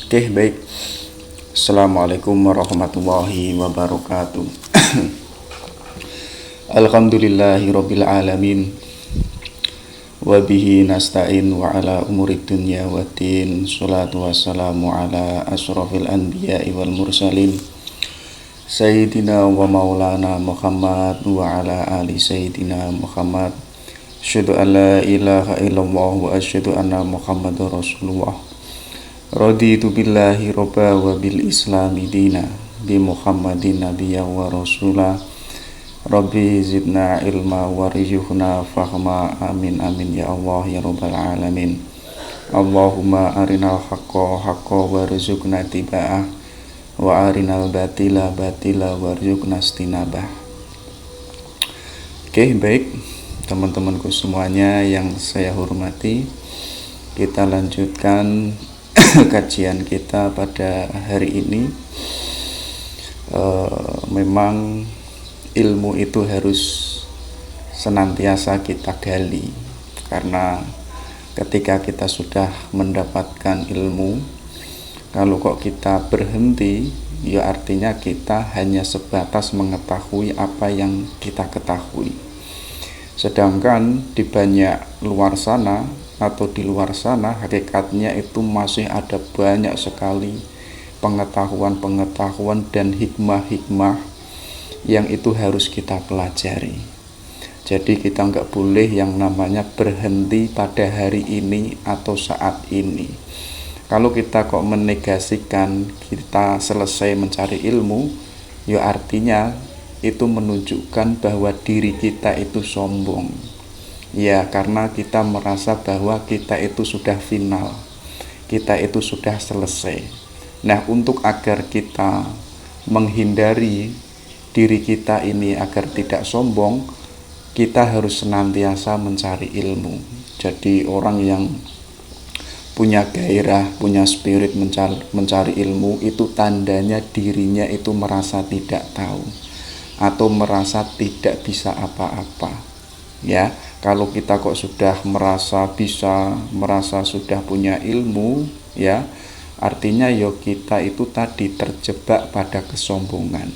Oke, baik. Assalamualaikum warahmatullahi wabarakatuh. Alhamdulillahirabbil alamin. Wa bihi nasta'in wa ala umuri dunya waddin. Shalatu wassalamu ala asyrafil anbiya'i wal mursalin. Sayyidina wa maulana Muhammad wa ala ali sayyidina Muhammad. Asyhadu an la ilaha illallah wa asyhadu anna Muhammadar Rasulullah. Raditu billahi robba wa bil islami dina bi Muhammadin nabiyya wa rasula. Rabbi zidna ilma warzuqna fahma amin amin ya Allah ya rabbal alamin. Allahumma arinal haqqa haqqa warzuqna tiba'ah wa arinal batila batila warzuqna istinabah. Oke, baik teman-temanku semuanya yang saya hormati, kita lanjutkan kajian kita pada hari ini. Memang ilmu itu harus senantiasa kita gali, karena ketika kita sudah mendapatkan ilmu, kalau kok kita berhenti, ya artinya kita hanya sebatas mengetahui apa yang kita ketahui. Sedangkan di banyak luar sana atau di luar sana, hakikatnya itu masih ada banyak sekali pengetahuan-pengetahuan dan hikmah-hikmah yang itu harus kita pelajari. Jadi kita nggak boleh yang namanya berhenti pada hari ini atau saat ini. Kalau kita kok menegasikan kita selesai mencari ilmu, ya artinya itu menunjukkan bahwa diri kita itu sombong. Ya, karena kita merasa bahwa kita itu sudah final, kita itu sudah selesai. Nah, untuk agar kita menghindari diri kita ini agar tidak sombong, kita harus senantiasa mencari ilmu. Jadi orang yang punya gairah, punya spirit mencari ilmu, itu tandanya dirinya itu merasa tidak tahu atau merasa tidak bisa apa-apa. Ya, kalau kita kok sudah merasa bisa, merasa sudah punya ilmu, ya artinya kita itu tadi terjebak pada kesombongan.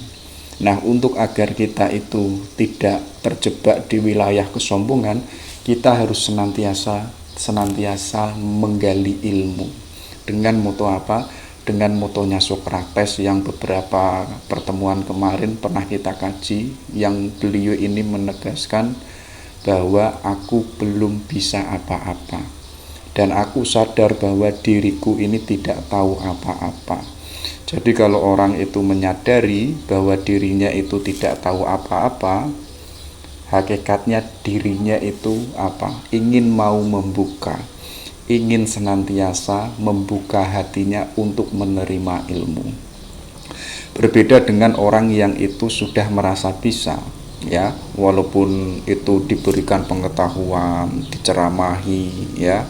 Nah, untuk agar kita itu tidak terjebak di wilayah kesombongan, kita harus senantiasa menggali ilmu. Dengan moto apa? Dengan motonya Sokrates yang beberapa pertemuan kemarin pernah kita kaji, yang beliau ini menegaskan bahwa aku belum bisa apa-apa, dan aku sadar bahwa diriku ini tidak tahu apa-apa. Jadi kalau orang itu menyadari bahwa dirinya itu tidak tahu apa-apa, hakikatnya dirinya itu ingin mau membuka, ingin senantiasa membuka hatinya untuk menerima ilmu. Berbeda dengan orang yang itu sudah merasa bisa, ya, walaupun itu diberikan pengetahuan, diceramahi, ya,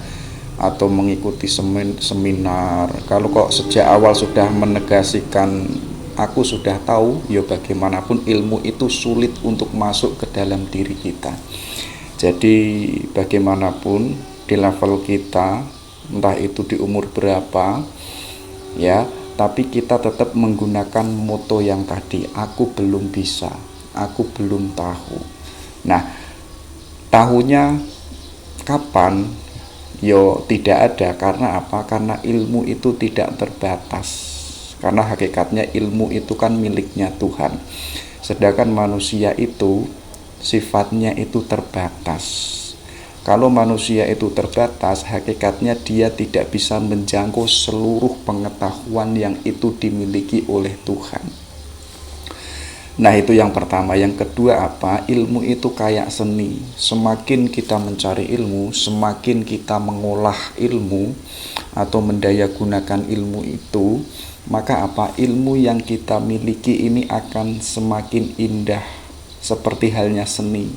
atau mengikuti seminar. Kalau kok sejak awal sudah menegasikan aku sudah tahu, ya bagaimanapun ilmu itu sulit untuk masuk ke dalam diri kita. Jadi bagaimanapun di level kita, entah itu di umur berapa, ya, tapi kita tetap menggunakan moto yang tadi, aku belum bisa, aku belum tahu. Nah, tahunya kapan? Yo tidak ada. Karena apa? Karena ilmu itu tidak terbatas. Karena hakikatnya ilmu itu kan miliknya Tuhan. Sedangkan manusia itu sifatnya itu terbatas. Kalau manusia itu terbatas, hakikatnya dia tidak bisa menjangkau seluruh pengetahuan yang itu dimiliki oleh Tuhan. Nah, itu yang pertama. Yang kedua ilmu itu kayak seni. Semakin kita mencari ilmu, semakin kita mengolah ilmu atau mendayagunakan ilmu itu, maka ilmu yang kita miliki ini akan semakin indah, seperti halnya seni.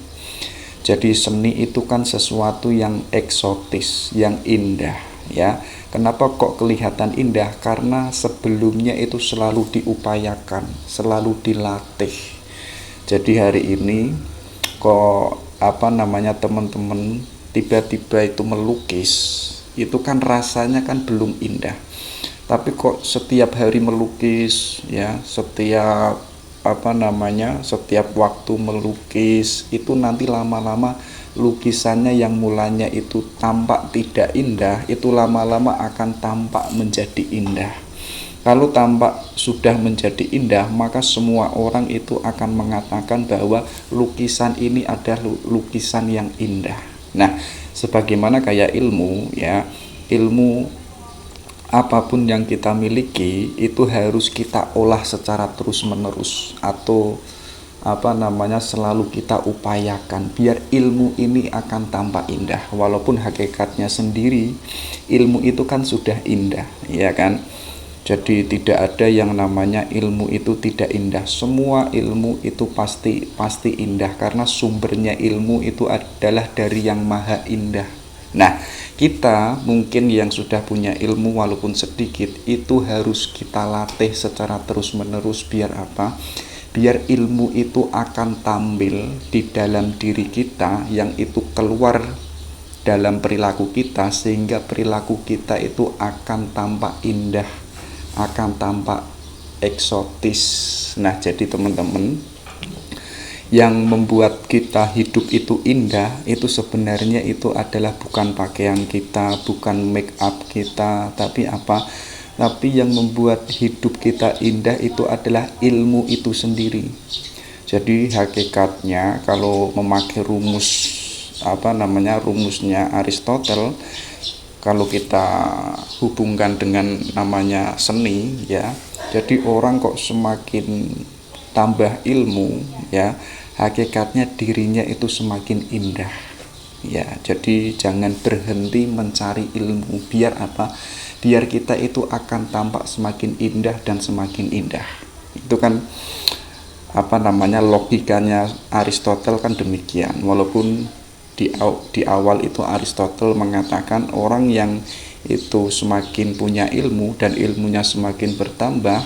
Jadi seni itu kan sesuatu yang eksotis, yang indah, ya. Kenapa kok kelihatan indah? Karena sebelumnya itu selalu diupayakan, selalu dilatih. Jadi hari ini kok teman-teman tiba-tiba itu melukis, itu kan rasanya kan belum indah. tapi kok setiap hari melukis ya, setiap waktu melukis itu nanti lama-lama lukisannya yang mulanya itu tampak tidak indah itu lama-lama akan tampak menjadi indah. Kalau tampak sudah menjadi indah, maka semua orang itu akan mengatakan bahwa lukisan ini adalah lukisan yang indah. Nah, sebagaimana kayak ilmu ya, ilmu apapun yang kita miliki itu harus kita olah secara terus-menerus atau selalu kita upayakan biar ilmu ini akan tampak indah, walaupun hakikatnya sendiri ilmu itu kan sudah indah, ya kan? Jadi tidak ada yang namanya ilmu itu tidak indah. Semua ilmu itu pasti indah karena sumbernya ilmu itu adalah dari yang maha indah. Nah, kita mungkin yang sudah punya ilmu walaupun sedikit itu harus kita latih secara terus-menerus biar apa? Biar ilmu itu akan tampil di dalam diri kita, yang itu keluar dalam perilaku kita sehingga perilaku kita itu akan tampak indah, akan tampak eksotis. Nah, jadi teman-teman, yang membuat kita hidup itu indah itu sebenarnya itu adalah bukan pakaian kita, bukan make up kita, tapi apa? Tapi yang membuat hidup kita indah itu adalah ilmu itu sendiri. Jadi hakikatnya kalau memakai rumusnya Aristotle, kalau kita hubungkan dengan namanya seni ya, jadi orang kok semakin tambah ilmu ya, hakikatnya dirinya itu semakin indah ya. Jadi jangan berhenti mencari ilmu, biar apa? Biar kita itu akan tampak semakin indah dan semakin indah. Itu kan logikanya Aristotle kan demikian. Walaupun di awal itu Aristotle mengatakan orang yang itu semakin punya ilmu dan ilmunya semakin bertambah,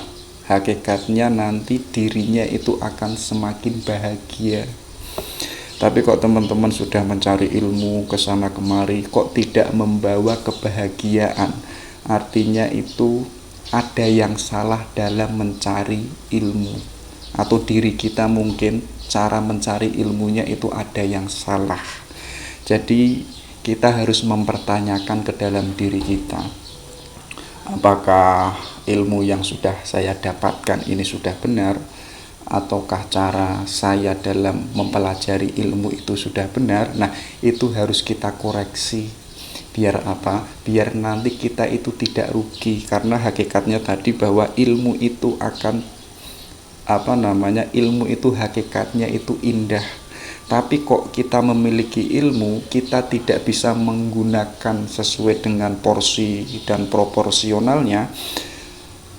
hakikatnya nanti dirinya itu akan semakin bahagia. Tapi kok teman-teman sudah mencari ilmu ke sana kemari kok tidak membawa kebahagiaan, artinya itu ada yang salah dalam mencari ilmu, atau diri kita mungkin cara mencari ilmunya itu ada yang salah. Jadi kita harus mempertanyakan ke dalam diri kita, apakah ilmu yang sudah saya dapatkan ini sudah benar, ataukah cara saya dalam mempelajari ilmu itu sudah benar. Nah, itu harus kita koreksi. Biar apa? Biar nanti kita itu tidak rugi, karena hakikatnya tadi bahwa ilmu itu akan ilmu itu hakikatnya itu indah. Tapi kok kita memiliki ilmu, kita tidak bisa menggunakan sesuai dengan porsi dan proporsionalnya,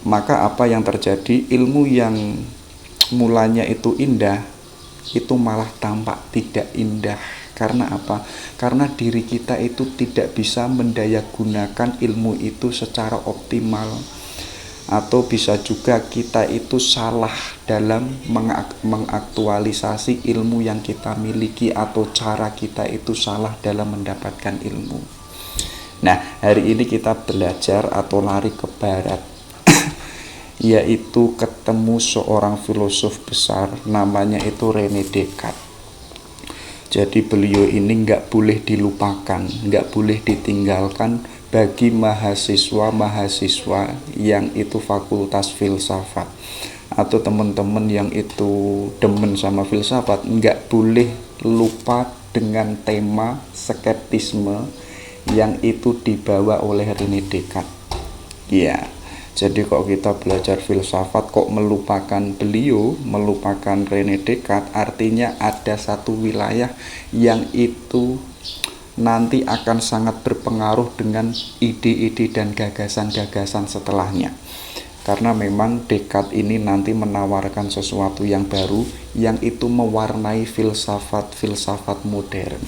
maka apa yang terjadi? Ilmu yang mulanya itu indah, itu malah tampak tidak indah. Karena apa? Karena diri kita itu tidak bisa mendayagunakan ilmu itu secara optimal. Atau bisa juga kita itu salah dalam mengaktualisasi ilmu yang kita miliki, atau cara kita itu salah dalam mendapatkan ilmu. Nah, hari ini kita belajar atau lari ke barat yaitu ketemu seorang filosof besar namanya itu René Descartes. Jadi beliau ini nggak boleh dilupakan, nggak boleh ditinggalkan bagi mahasiswa-mahasiswa yang itu fakultas filsafat, atau teman-teman yang itu demen sama filsafat, nggak boleh lupa dengan tema skeptisme yang itu dibawa oleh René Descartes. Ya, jadi kok kita belajar filsafat kok melupakan beliau, melupakan René Descartes, artinya ada satu wilayah yang itu nanti akan sangat berpengaruh dengan ide-ide dan gagasan-gagasan setelahnya. Karena memang Descartes ini nanti menawarkan sesuatu yang baru yang itu mewarnai filsafat modern.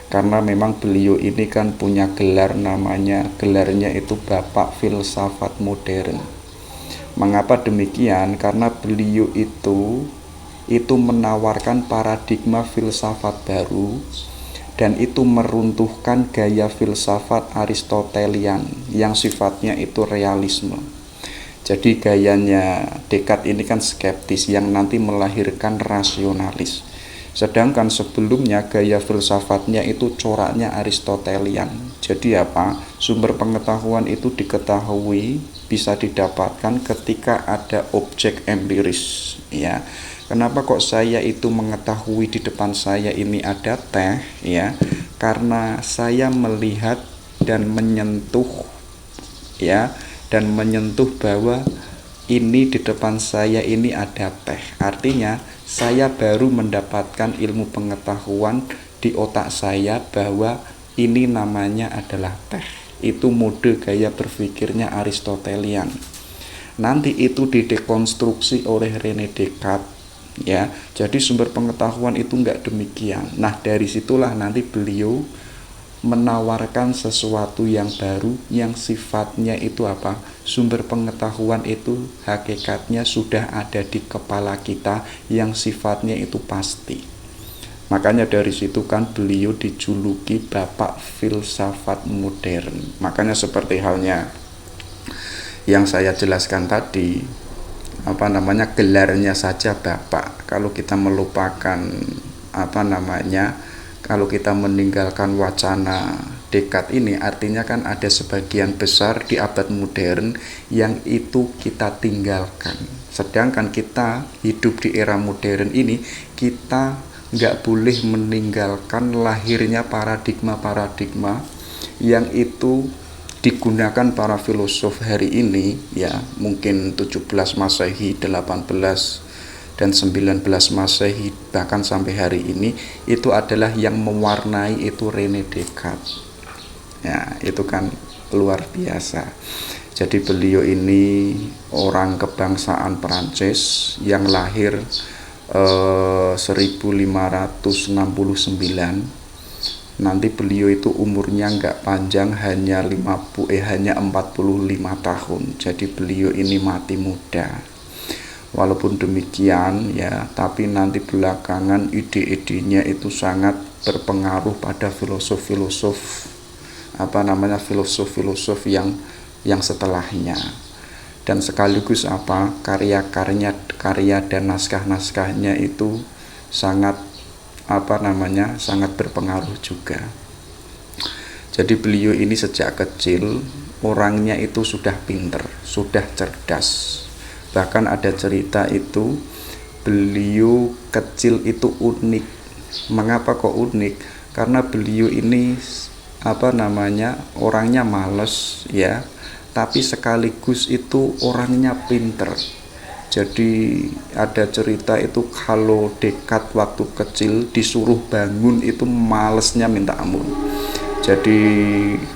Karena memang beliau ini kan punya gelarnya itu Bapak Filsafat Modern. Mengapa demikian? Karena beliau itu menawarkan paradigma filsafat baru dan itu meruntuhkan gaya filsafat Aristotelian yang sifatnya itu realisme. Jadi gayanya Descartes ini kan skeptis yang nanti melahirkan rasionalis. Sedangkan sebelumnya gaya filsafatnya itu coraknya Aristotelian. Jadi apa? Sumber pengetahuan itu diketahui bisa didapatkan ketika ada objek empiris, ya. Kenapa kok saya itu mengetahui di depan saya ini ada teh, ya? Karena saya melihat dan menyentuh, ya, dan menyentuh bahwa ini di depan saya ini ada teh. Artinya saya baru mendapatkan ilmu pengetahuan di otak saya bahwa ini namanya adalah teh. Itu mode gaya berpikirnya Aristotelian. Nanti itu didekonstruksi oleh René Descartes, ya. Jadi sumber pengetahuan itu enggak demikian. Nah, dari situlah nanti beliau menawarkan sesuatu yang baru yang sifatnya itu apa? Sumber pengetahuan itu hakikatnya sudah ada di kepala kita yang sifatnya itu pasti. Makanya dari situ kan beliau dijuluki Bapak Filsafat Modern. Makanya seperti halnya yang saya jelaskan tadi, gelarnya saja Bapak. Kalau kita melupakan kalau kita meninggalkan wacana Descartes ini, artinya kan ada sebagian besar di abad modern yang itu kita tinggalkan. Sedangkan kita hidup di era modern ini, kita nggak boleh meninggalkan lahirnya paradigma-paradigma yang itu digunakan para filosof hari ini, ya, mungkin 17 Masehi, 18 dan 19 Masehi, bahkan sampai hari ini, itu adalah yang mewarnai itu René Descartes. Ya, itu kan luar biasa. Jadi beliau ini orang kebangsaan Perancis yang lahir 1569. Nanti beliau itu umurnya nggak panjang, hanya 45 tahun. Jadi beliau ini mati muda. Walaupun demikian, ya, tapi nanti belakangan ide-idenya itu sangat berpengaruh pada filosof-filosof yang setelahnya. Dan sekaligus karya dan naskah-naskahnya itu sangat sangat berpengaruh juga. Jadi beliau ini sejak kecil orangnya itu sudah pinter, sudah cerdas. Bahkan ada cerita itu beliau kecil itu unik. Mengapa kok unik? Karena beliau ini orangnya males, ya, tapi sekaligus itu orangnya pinter. Jadi ada cerita itu kalau Descartes waktu kecil disuruh bangun itu malesnya minta ampun. Jadi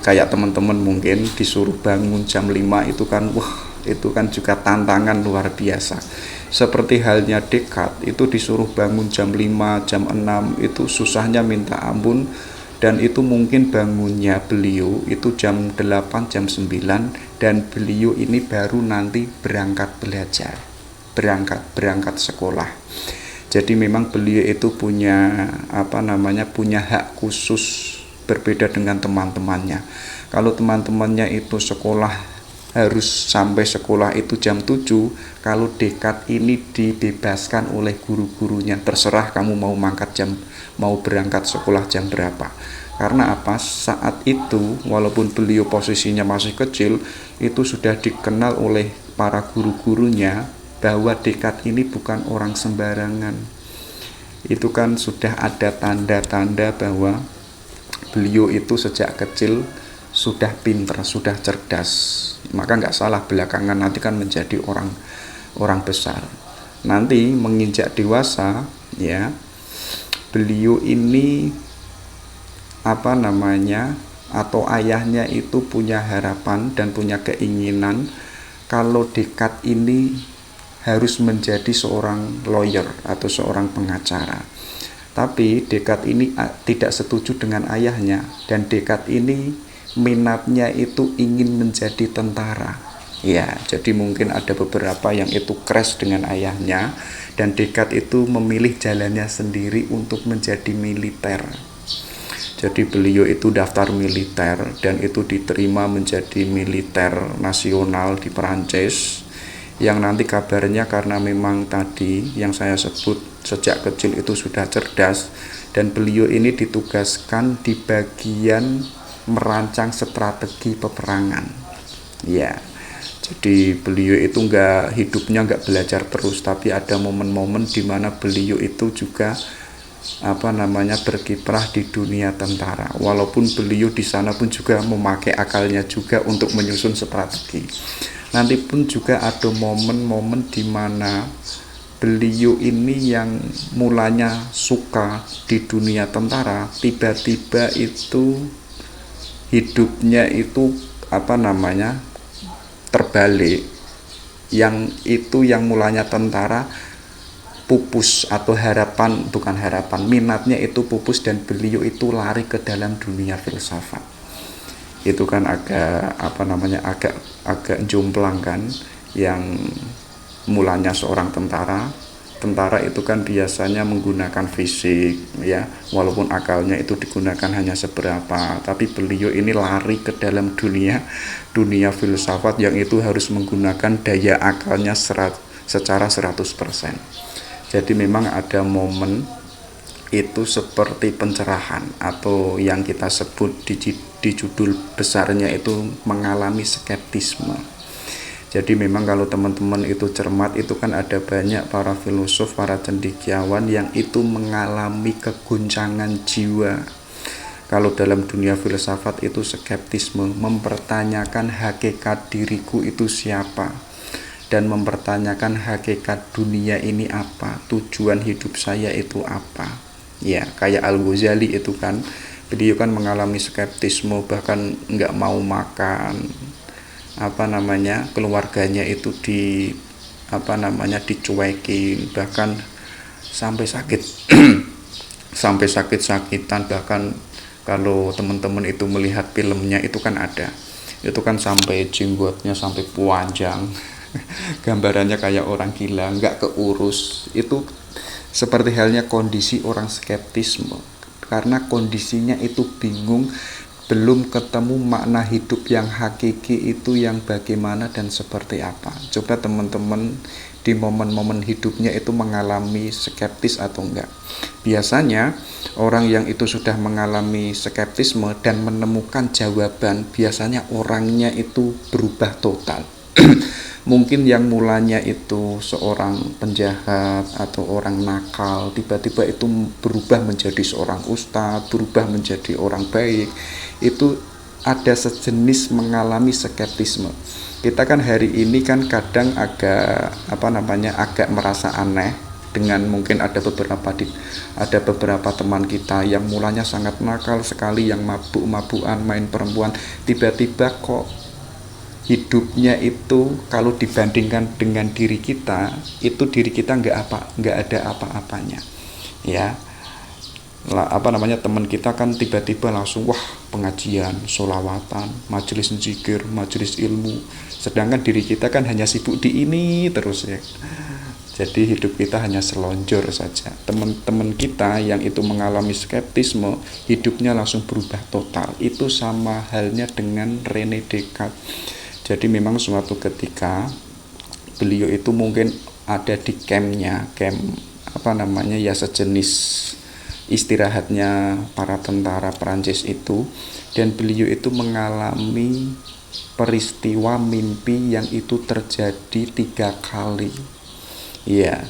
kayak teman-teman mungkin disuruh bangun jam 5 itu kan, wah, itu kan juga tantangan luar biasa. Seperti halnya Descartes itu disuruh bangun jam 5, jam 6 itu susahnya minta ampun. Dan itu mungkin bangunnya beliau itu jam 8, jam 9, dan beliau ini baru nanti berangkat belajar, berangkat sekolah. Jadi memang beliau itu punya punya hak khusus, berbeda dengan teman-temannya. Kalau teman-temannya itu sekolah harus sampai sekolah itu jam 7, kalau Descartes ini dibebaskan oleh guru-gurunya, terserah kamu mau berangkat sekolah jam berapa. Karena apa? Saat itu walaupun beliau posisinya masih kecil, itu sudah dikenal oleh para guru-gurunya bahwa Descartes ini bukan orang sembarangan. Itu kan sudah ada tanda-tanda bahwa beliau itu sejak kecil sudah pintar, sudah cerdas. Maka nggak salah belakangan nanti kan menjadi orang besar. Nanti menginjak dewasa, ya, beliau ini atau ayahnya itu punya harapan dan punya keinginan kalau Descartes ini harus menjadi seorang lawyer atau seorang pengacara. Tapi Descartes ini tidak setuju dengan ayahnya, dan Descartes ini minatnya itu ingin menjadi tentara. Ya, jadi mungkin ada beberapa yang itu crash dengan ayahnya, dan Descartes itu memilih jalannya sendiri untuk menjadi militer. Jadi beliau itu daftar militer dan itu diterima menjadi militer nasional di Perancis, yang nanti kabarnya karena memang tadi yang saya sebut sejak kecil itu sudah cerdas, dan beliau ini ditugaskan di bagian merancang strategi peperangan. Ya, jadi beliau itu hidupnya nggak belajar terus, tapi ada momen-momen di mana beliau itu juga berkiprah di dunia tentara. Walaupun beliau di sana pun juga memakai akalnya juga untuk menyusun strategi. Nanti pun juga ada momen-momen di mana beliau ini yang mulanya suka di dunia tentara, tiba-tiba itu hidupnya itu terbalik. Yang mulanya tentara pupus, atau minatnya itu pupus, dan beliau itu lari ke dalam dunia filsafat. Itu kan agak jomplang kan, yang mulanya seorang tentara itu kan biasanya menggunakan fisik ya, walaupun akalnya itu digunakan hanya seberapa, tapi beliau ini lari ke dalam dunia filsafat yang itu harus menggunakan daya akalnya secara 100%. Jadi memang ada momen itu seperti pencerahan, atau yang kita sebut di judul besarnya itu mengalami skeptisme. Jadi memang kalau teman-teman itu cermat, itu kan ada banyak para filosof, para cendekiawan yang itu mengalami keguncangan jiwa. Kalau dalam dunia filsafat itu skeptisme, mempertanyakan hakikat diriku itu siapa, dan mempertanyakan hakikat dunia ini apa, tujuan hidup saya itu apa. Ya, kayak Al-Ghazali itu kan, beliau kan mengalami skeptisme, bahkan nggak mau makan, keluarganya itu dicuekin, bahkan sampai sakit-sakitan. Bahkan kalau teman-teman itu melihat filmnya itu kan sampai jenggotnya sampai panjang. Gambarannya kayak orang gila, nggak keurus. Itu seperti halnya kondisi orang skeptisme, karena kondisinya itu bingung, belum ketemu makna hidup yang hakiki itu yang bagaimana dan seperti apa. Coba teman-teman di momen-momen hidupnya itu mengalami skeptis atau enggak. Biasanya orang yang itu sudah mengalami skeptisme dan menemukan jawaban, biasanya orangnya itu berubah total. Mungkin yang mulanya itu seorang penjahat atau orang nakal, tiba-tiba itu berubah menjadi seorang ustadz, berubah menjadi orang baik. Itu ada sejenis mengalami skeptisme. Kita kan hari ini kan kadang agak merasa aneh dengan mungkin ada beberapa teman kita yang mulanya sangat nakal sekali, yang mabuk-mabukan, main perempuan, tiba-tiba kok hidupnya itu kalau dibandingkan dengan diri kita, itu diri kita nggak ada apa-apanya ya. Teman kita kan tiba-tiba langsung pengajian, sholawatan, majelis zikir, majelis ilmu, sedangkan diri kita kan hanya sibuk di ini terus ya. Jadi hidup kita hanya selonjor saja. Teman-teman kita yang itu mengalami skeptisme, hidupnya langsung berubah total. Itu sama halnya dengan René Descartes. Jadi memang suatu ketika beliau itu mungkin ada di sejenis istirahatnya para tentara Perancis itu, dan beliau itu mengalami peristiwa mimpi yang itu terjadi 3 kali. Ya,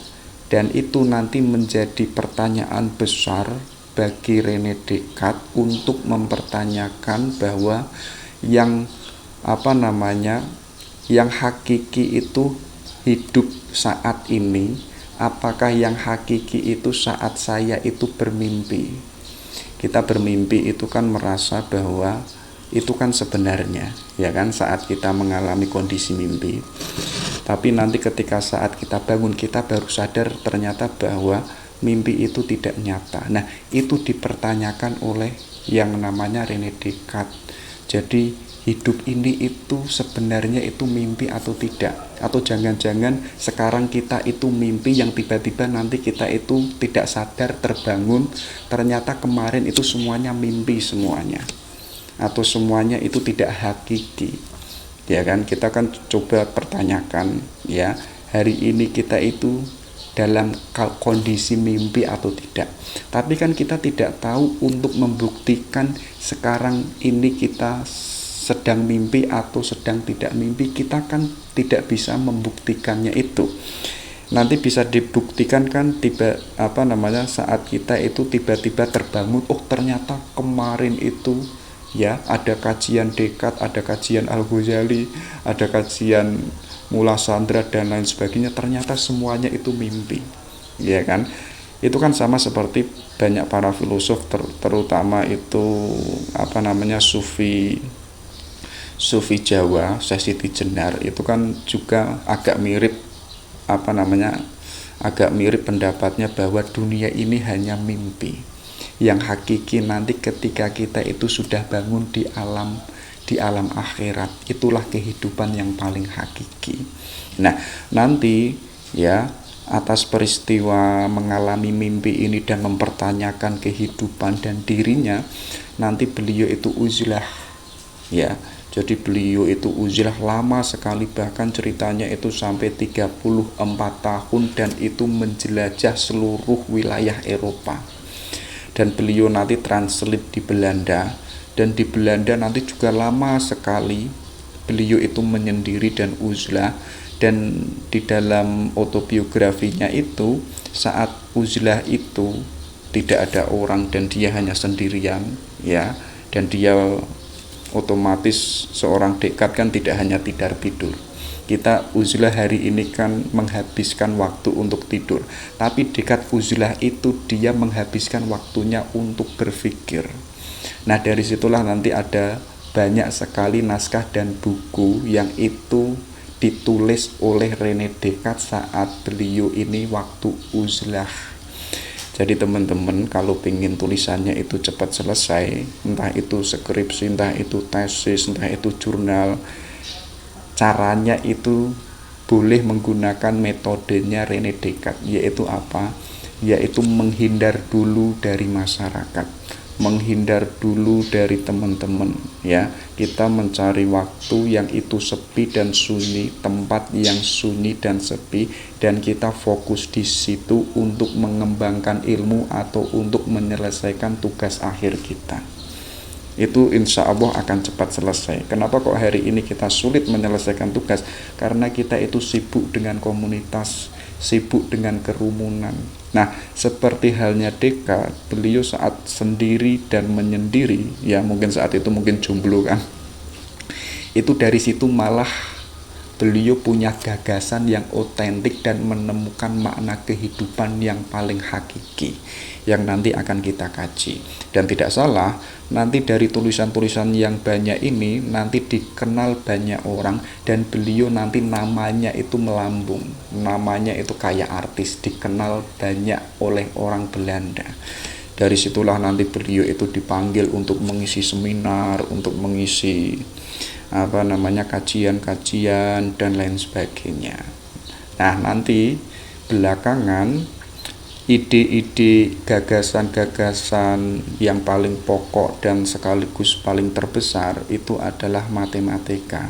dan itu nanti menjadi pertanyaan besar bagi René Descartes untuk mempertanyakan bahwa yang hakiki itu hidup saat ini, apakah yang hakiki itu saat saya itu bermimpi. Kita bermimpi itu kan merasa bahwa itu kan sebenarnya, ya kan, saat kita mengalami kondisi mimpi. Tapi nanti ketika saat kita bangun, kita baru sadar ternyata bahwa mimpi itu tidak nyata. Nah, itu dipertanyakan oleh yang namanya René Descartes. Jadi hidup ini itu sebenarnya itu mimpi atau tidak, atau jangan-jangan sekarang kita itu mimpi yang tiba-tiba nanti kita itu tidak sadar terbangun, ternyata kemarin itu semuanya mimpi semuanya, atau semuanya itu tidak hakiki. Ya kan, kita kan coba pertanyakan ya, hari ini kita itu dalam kondisi mimpi atau tidak. Tapi kan kita tidak tahu untuk membuktikan sekarang ini kita sedang mimpi atau sedang tidak mimpi. Kita kan tidak bisa membuktikannya itu. Nanti bisa dibuktikan kan saat kita itu tiba-tiba terbangun, oh ternyata kemarin itu ya ada kajian Descartes, ada kajian Al-Ghazali, ada kajian Mula Sandra dan lain sebagainya, ternyata semuanya itu mimpi, ya kan? Itu kan sama seperti banyak para filosof terutama itu Sufi Jawa, Syekh Siti Jenar, itu kan juga agak mirip pendapatnya bahwa dunia ini hanya mimpi. Yang hakiki nanti ketika kita itu sudah bangun di alam akhirat, itulah kehidupan yang paling hakiki. Nah, nanti ya atas peristiwa mengalami mimpi ini dan mempertanyakan kehidupan dan dirinya, nanti beliau itu uzlah ya. Jadi beliau itu uzlah lama sekali, bahkan ceritanya itu sampai 34 tahun, dan itu menjelajah seluruh wilayah Eropa. Dan beliau nanti translate di Belanda, dan di Belanda nanti juga lama sekali beliau itu menyendiri dan uzlah. Dan di dalam autobiografinya itu, saat uzlah itu tidak ada orang dan dia hanya sendirian ya, dan dia otomatis seorang Descartes kan tidak hanya tidur. Kita uzlah hari ini kan menghabiskan waktu untuk tidur, tapi Descartes uzlah itu dia menghabiskan waktunya untuk berpikir. Nah, dari situlah nanti ada banyak sekali naskah dan buku yang itu ditulis oleh René Descartes saat beliau ini waktu uzlah. Jadi teman-teman kalau pengen tulisannya itu cepat selesai, entah itu skripsi, entah itu tesis, entah itu jurnal, caranya itu boleh menggunakan metodenya René Descartes, yaitu apa? Yaitu menghindar dulu dari masyarakat, menghindar dulu dari teman-teman ya. Kita mencari waktu yang itu sepi dan sunyi, tempat yang sunyi dan sepi, dan kita fokus di situ untuk mengembangkan ilmu atau untuk menyelesaikan tugas akhir kita. Itu insya Allah akan cepat selesai. Kenapa kok hari ini kita sulit menyelesaikan tugas? Karena kita itu sibuk dengan komunitas, sibuk dengan kerumunan. Nah, seperti halnya Descartes, beliau saat sendiri dan menyendiri, ya mungkin saat itu mungkin jomblo kan, itu dari situ malah beliau punya gagasan yang otentik dan menemukan makna kehidupan yang paling hakiki, yang nanti akan kita kaji. Dan tidak salah, nanti dari tulisan-tulisan yang banyak ini nanti dikenal banyak orang, dan beliau nanti namanya itu melambung, namanya itu kayak artis, dikenal banyak oleh orang Belanda. Dari situlah nanti beliau itu dipanggil untuk mengisi seminar, untuk mengisi kajian-kajian dan lain sebagainya. Nah, nanti belakangan ide-ide, gagasan-gagasan yang paling pokok dan sekaligus paling terbesar itu adalah matematika.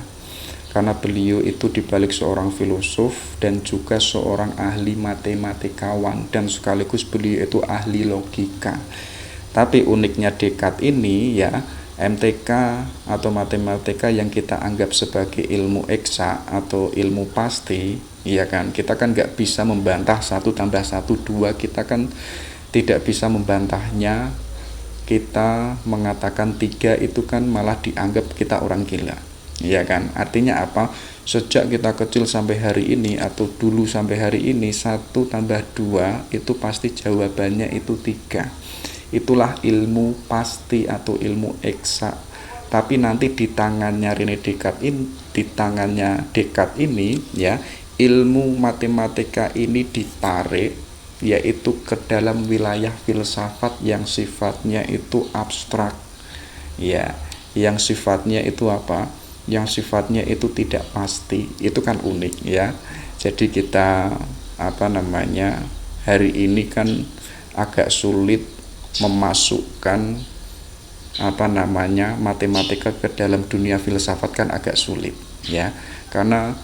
Karena beliau itu dibalik seorang filosof dan juga seorang ahli matematikawan, dan sekaligus beliau itu ahli logika. Tapi uniknya Descartes ini ya, MTK atau matematika yang kita anggap sebagai ilmu eksak atau ilmu pasti, ya kan, kita kan nggak bisa membantah 1 tambah 1 2, kita kan tidak bisa membantahnya. Kita mengatakan 3 itu kan malah dianggap kita orang gila, ya kan. Artinya apa? Sejak kita kecil sampai hari ini atau dulu sampai hari ini, 1 tambah 2 itu pasti jawabannya itu 3. Itulah ilmu pasti atau ilmu eksak. Tapi nanti di tangannya René Descartes ini ya, ilmu matematika ini ditarik yaitu ke dalam wilayah filsafat yang sifatnya itu abstrak ya, yang sifatnya itu apa? Yang sifatnya itu tidak pasti. Itu kan unik ya. Jadi kita hari ini kan agak sulit memasukkan matematika ke dalam dunia filsafat, kan agak sulit ya, karena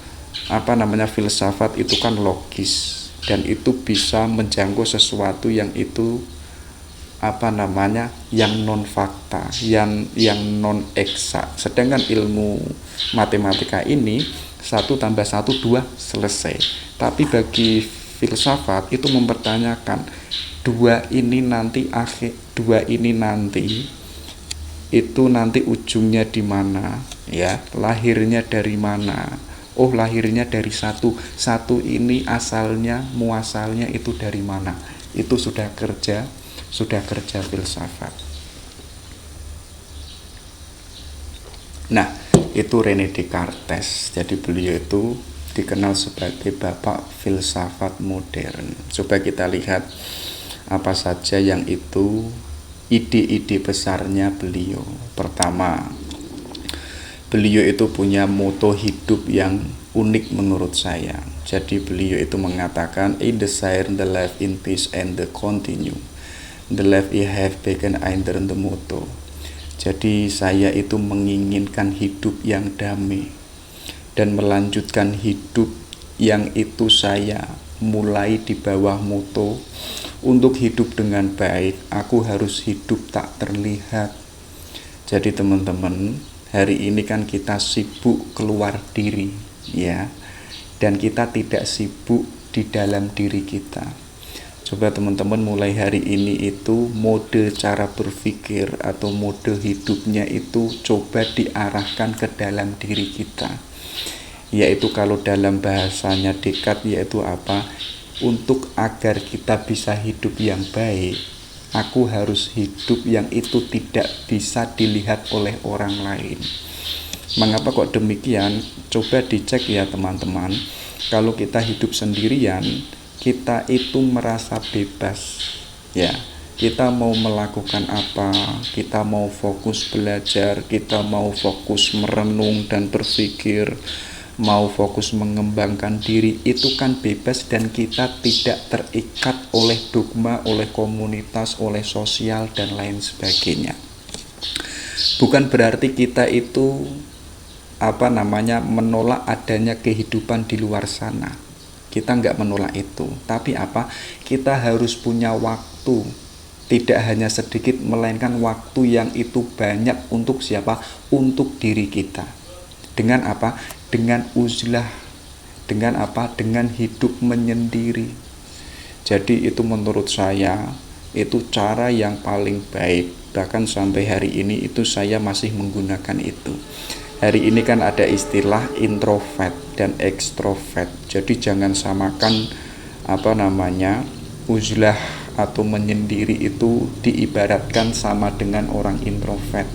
filsafat itu kan logis dan itu bisa menjangkau sesuatu yang itu yang non fakta, yang non eksak. Sedangkan ilmu matematika ini 1 + 1 2 selesai. Tapi bagi filsafat itu mempertanyakan dua ini nanti itu nanti ujungnya di mana ya, lahirnya dari mana. Oh, lahirnya dari satu ini asalnya muasalnya itu dari mana. Itu sudah kerja filsafat. Nah, itu René Descartes. Jadi beliau itu dikenal sebagai bapak filsafat modern. Coba kita lihat apa saja yang itu ide-ide besarnya beliau. Pertama, beliau itu punya moto hidup yang unik menurut saya. Jadi beliau itu mengatakan, I desire the life in peace and the continue. The life I have begun under the motto. Jadi saya itu menginginkan hidup yang damai dan melanjutkan hidup yang itu saya mulai di bawah moto, untuk hidup dengan baik aku harus hidup tak terlihat. Jadi teman-teman, hari ini kan kita sibuk keluar diri ya, dan kita tidak sibuk di dalam diri kita. Coba teman-teman mulai hari ini itu mode cara berpikir atau mode hidupnya itu coba diarahkan ke dalam diri kita. Yaitu kalau dalam bahasanya Descartes yaitu apa? Untuk agar kita bisa hidup yang baik, aku harus hidup yang itu tidak bisa dilihat oleh orang lain. Mengapa kok demikian? Coba dicek ya teman-teman. Kalau kita hidup sendirian, kita itu merasa bebas ya. Kita mau melakukan apa, kita mau fokus belajar, kita mau fokus merenung dan berpikir, mau fokus mengembangkan diri, itu kan bebas dan kita tidak terikat oleh dogma, oleh komunitas, oleh sosial dan lain sebagainya. Bukan berarti kita itu menolak adanya kehidupan di luar sana. Kita nggak menolak itu, tapi kita harus punya waktu, tidak hanya sedikit melainkan waktu yang itu banyak untuk siapa? Untuk diri kita. Dengan apa? Dengan uzlah. Dengan apa? Dengan hidup menyendiri. Jadi itu menurut saya itu cara yang paling baik. Bahkan sampai hari ini itu saya masih menggunakan itu. Hari ini kan ada istilah introvert dan ekstrovert. Jadi jangan samakan uzlah atau menyendiri itu diibaratkan sama dengan orang introvert.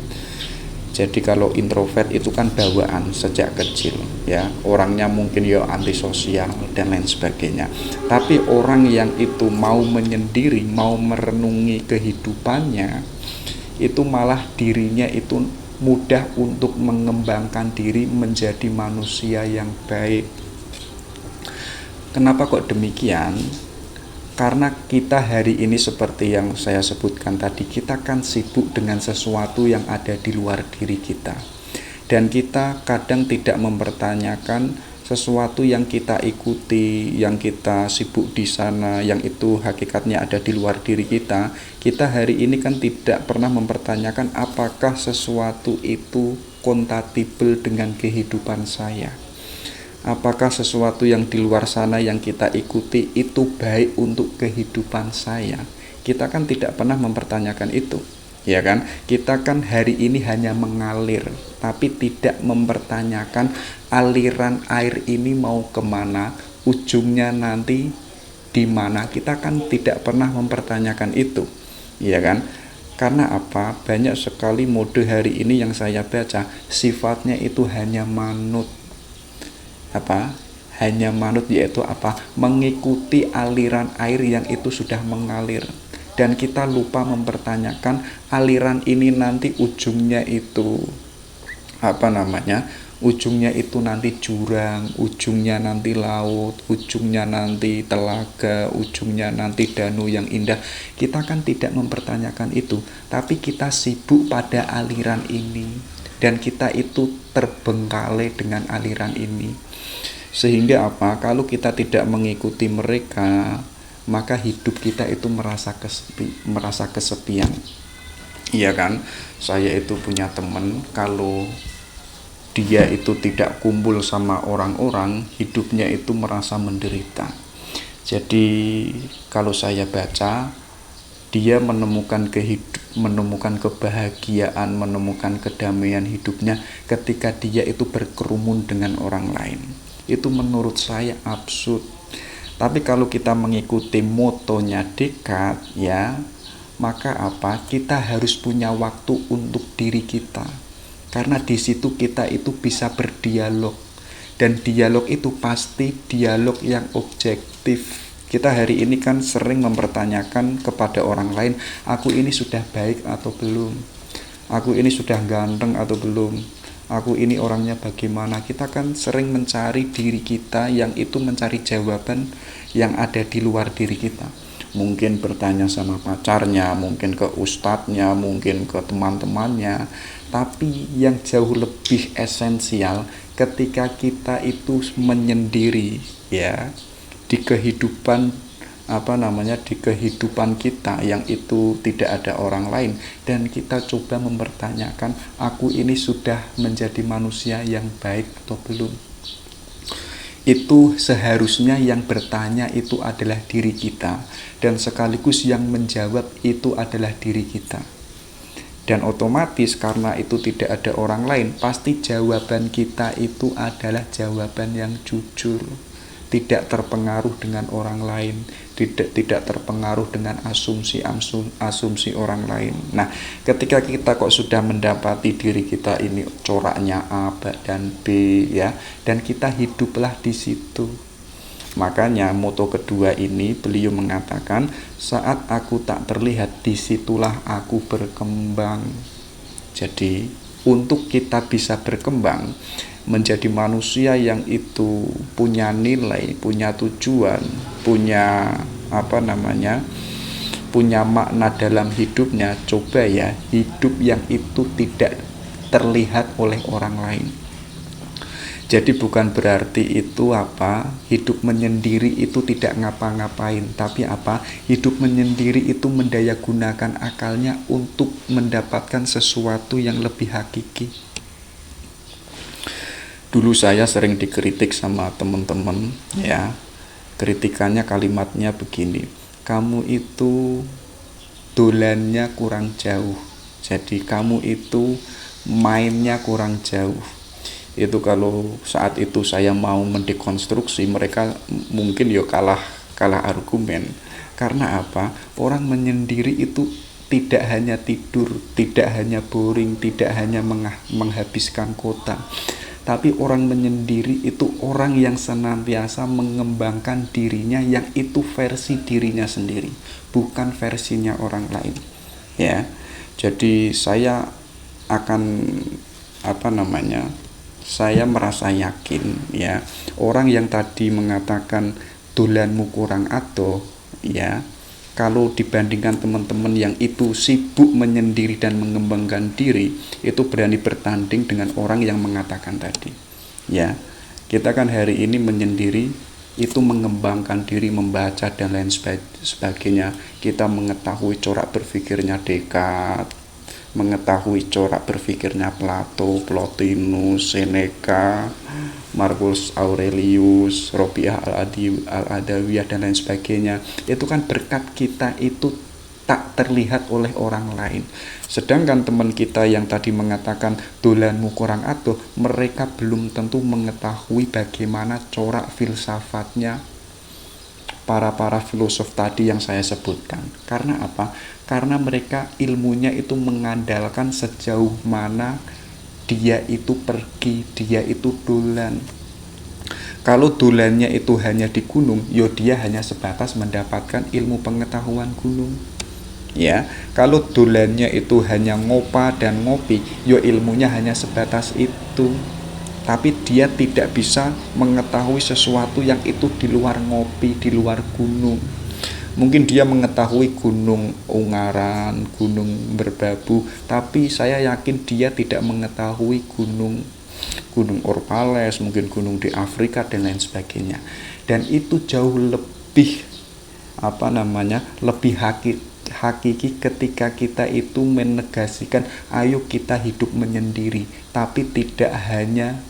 Jadi kalau introvert itu kan bawaan sejak kecil ya, orangnya mungkin ya antisosial dan lain sebagainya. Tapi orang yang itu mau menyendiri, mau merenungi kehidupannya, itu malah dirinya itu mudah untuk mengembangkan diri menjadi manusia yang baik. Kenapa kok demikian? Karena kita hari ini seperti yang saya sebutkan tadi, kita kan sibuk dengan sesuatu yang ada di luar diri kita. Dan kita kadang tidak mempertanyakan sesuatu yang kita ikuti, yang kita sibuk di sana, yang itu hakikatnya ada di luar diri kita. Kita hari ini kan tidak pernah mempertanyakan apakah sesuatu itu kompatibel dengan kehidupan saya. Apakah sesuatu yang di luar sana yang kita ikuti itu baik untuk kehidupan saya? Kita kan tidak pernah mempertanyakan itu, ya kan? Kita kan hari ini hanya mengalir, tapi tidak mempertanyakan aliran air ini mau kemana, ujungnya nanti di mana. Kita kan tidak pernah mempertanyakan itu, ya kan? Karena apa? Banyak sekali mode hari ini yang saya baca sifatnya itu hanya manut. Hanya manut, yaitu mengikuti aliran air yang itu sudah mengalir. dan kita lupa mempertanyakan aliran ini nanti ujungnya itu ujungnya itu nanti jurang, ujungnya nanti laut, ujungnya nanti telaga, ujungnya nanti danau yang indah. Kita kan tidak mempertanyakan itu, tapi kita sibuk pada aliran ini, dan kita itu terbengkalai dengan aliran ini. Sehingga kalau kita tidak mengikuti mereka, maka hidup kita itu merasa kesepian. Iya kan? Saya itu punya teman, kalau dia itu tidak kumpul sama orang-orang, hidupnya itu merasa menderita. Jadi kalau saya baca, dia menemukan kebahagiaan, menemukan kedamaian hidupnya ketika dia itu berkerumun dengan orang lain. Itu menurut saya absurd. Tapi kalau kita mengikuti motonya Descartes, ya, maka kita harus punya waktu untuk diri kita. Karena di situ kita itu bisa berdialog, dan dialog itu pasti dialog yang objektif. Kita hari ini kan sering mempertanyakan kepada orang lain, aku ini sudah baik atau belum, aku ini sudah ganteng atau belum, aku ini orangnya bagaimana. Kita kan sering mencari diri kita, yang itu mencari jawaban yang ada di luar diri kita. Mungkin bertanya sama pacarnya, mungkin ke ustadznya, mungkin ke teman-temannya. Tapi yang jauh lebih esensial ketika kita itu menyendiri, ya, di kehidupan di kehidupan kita yang itu tidak ada orang lain, dan kita coba mempertanyakan, aku ini sudah menjadi manusia yang baik atau belum. Itu seharusnya yang bertanya itu adalah diri kita, dan sekaligus yang menjawab itu adalah diri kita. Dan otomatis karena itu tidak ada orang lain, pasti jawaban kita itu adalah jawaban yang jujur, tidak terpengaruh dengan orang lain, tidak terpengaruh dengan asumsi orang lain. Nah, ketika kita kok sudah mendapati diri kita ini coraknya A dan B, ya, dan kita hiduplah di situ. Makanya moto kedua ini beliau mengatakan, saat aku tak terlihat, disitulah aku berkembang. Jadi untuk kita bisa berkembang menjadi manusia yang itu punya nilai, punya tujuan, punya punya makna dalam hidupnya, coba ya hidup yang itu tidak terlihat oleh orang lain. Jadi bukan berarti itu hidup menyendiri itu tidak ngapa-ngapain, tapi hidup menyendiri itu mendayagunakan akalnya untuk mendapatkan sesuatu yang lebih hakiki. Dulu saya sering dikritik sama teman-teman, ya. Kritikannya kalimatnya begini, kamu itu dolannya kurang jauh, jadi kamu itu mainnya kurang jauh. Itu kalau saat itu saya mau mendekonstruksi, mereka mungkin kalah argumen. Karena orang menyendiri itu tidak hanya tidur, tidak hanya boring, tidak hanya menghabiskan kota, tapi orang menyendiri itu orang yang senantiasa mengembangkan dirinya, yang itu versi dirinya sendiri, bukan versinya orang lain, ya. Jadi saya akan saya merasa yakin, ya, orang yang tadi mengatakan dolanmu kurang adoh, ya, kalau dibandingkan teman-teman yang itu sibuk menyendiri dan mengembangkan diri, itu berani bertanding dengan orang yang mengatakan tadi, ya. Kita kan hari ini menyendiri itu mengembangkan diri, membaca dan lain sebagainya. Kita mengetahui corak berpikirnya Descartes, mengetahui corak berpikirnya Plato, Plotinus, Seneca, Marcus Aurelius, Robiah Al-Adawiyah dan lain sebagainya. Itu kan berkat kita itu tak terlihat oleh orang lain. Sedangkan teman kita yang tadi mengatakan dolanmu kurang adoh, mereka belum tentu mengetahui bagaimana corak filsafatnya para filosof tadi yang saya sebutkan. Karena karena mereka ilmunya itu mengandalkan sejauh mana dia itu pergi, dia itu dolan. Kalau dolannya itu hanya di gunung, dia hanya sebatas mendapatkan ilmu pengetahuan gunung. Ya, kalau dolannya itu hanya ngopa dan ngopi, yo ilmunya hanya sebatas itu. Tapi dia tidak bisa mengetahui sesuatu yang itu di luar ngopi, di luar gunung. Mungkin dia mengetahui gunung Ungaran, gunung Merbabu, tapi saya yakin dia tidak mengetahui gunung Gunung Orpales, mungkin gunung di Afrika dan lain sebagainya. Dan itu jauh lebih lebih hakiki ketika kita itu menegasikan ayo kita hidup menyendiri, tapi tidak hanya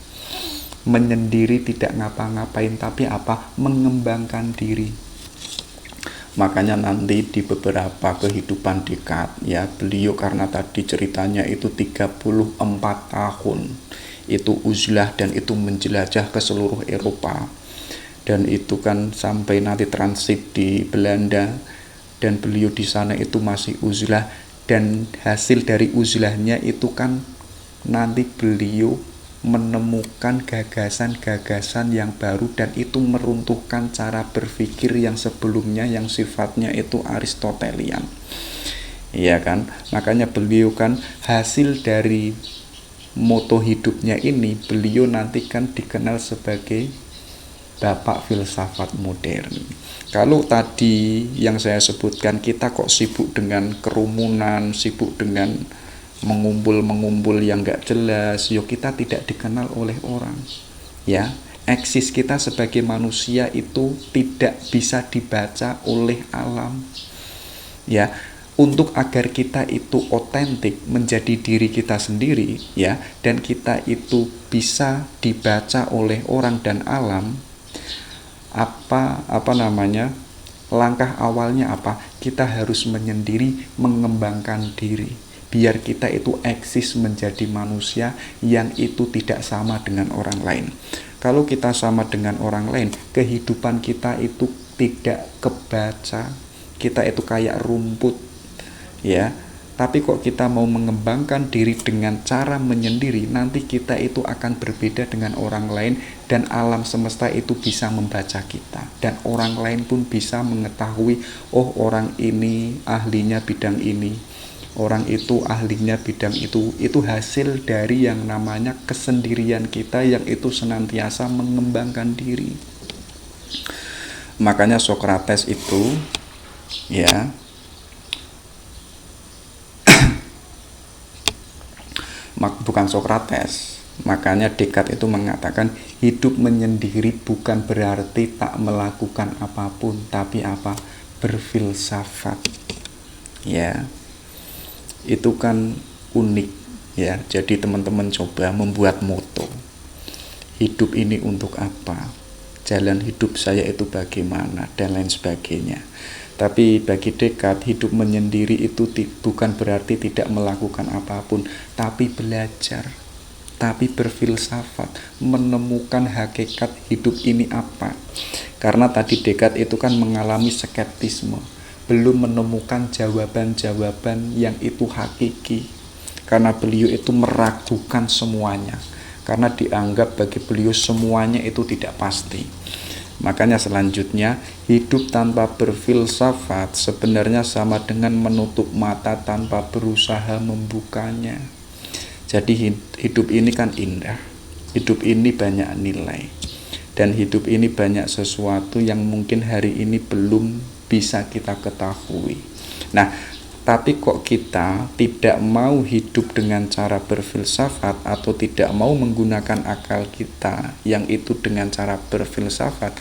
menyendiri tidak ngapa-ngapain, tapi mengembangkan diri. Makanya nanti di beberapa kehidupan dekat ya, beliau karena tadi ceritanya itu 34 tahun itu uzlah dan itu menjelajah ke seluruh Eropa, dan itu kan sampai nanti transit di Belanda, dan beliau di sana itu masih uzlah, dan hasil dari uzlahnya itu kan nanti beliau menemukan gagasan-gagasan yang baru, dan itu meruntuhkan cara berpikir yang sebelumnya yang sifatnya itu Aristotelian. Iya kan? Makanya beliau kan hasil dari moto hidupnya ini, beliau nanti kan dikenal sebagai bapak filsafat modern. Kalau tadi yang saya sebutkan kita kok sibuk dengan kerumunan, sibuk dengan mengumpul yang gak jelas, yuk kita tidak dikenal oleh orang. Ya, eksis kita sebagai manusia itu tidak bisa dibaca oleh alam. Ya, untuk agar kita itu otentik menjadi diri kita sendiri ya, dan kita itu bisa dibaca oleh orang dan alam, langkah awalnya kita harus menyendiri, mengembangkan diri biar kita itu eksis menjadi manusia yang itu tidak sama dengan orang lain. Kalau kita sama dengan orang lain, kehidupan kita itu tidak kebaca, kita itu kayak rumput ya. Tapi kok kita mau mengembangkan diri dengan cara menyendiri, nanti kita itu akan berbeda dengan orang lain, dan alam semesta itu bisa membaca kita, dan orang lain pun bisa mengetahui, oh orang ini ahlinya bidang ini, orang itu ahlinya bidang itu. Itu hasil dari yang namanya kesendirian kita yang itu senantiasa mengembangkan diri. Makanya Socrates itu ya, bukan Socrates, makanya Descartes itu mengatakan hidup menyendiri bukan berarti tak melakukan apapun, tapi berfilsafat ya. Itu kan unik ya. Jadi teman-teman coba membuat moto, hidup ini untuk apa, jalan hidup saya itu bagaimana, dan lain sebagainya. Tapi bagi Descartes, hidup menyendiri itu bukan berarti tidak melakukan apapun, tapi belajar, tapi berfilsafat, menemukan hakikat hidup ini apa. Karena tadi Descartes itu kan mengalami skeptisme, belum menemukan jawaban-jawaban yang itu hakiki. Karena beliau itu meragukan semuanya, karena dianggap bagi beliau semuanya itu tidak pasti. Makanya selanjutnya, hidup tanpa berfilsafat sebenarnya sama dengan menutup mata tanpa berusaha membukanya. Jadi hidup ini kan indah, hidup ini banyak nilai, dan hidup ini banyak sesuatu yang mungkin hari ini belum bisa kita ketahui. Nah, tapi kok kita tidak mau hidup dengan cara berfilsafat, atau tidak mau menggunakan akal kita yang itu dengan cara berfilsafat,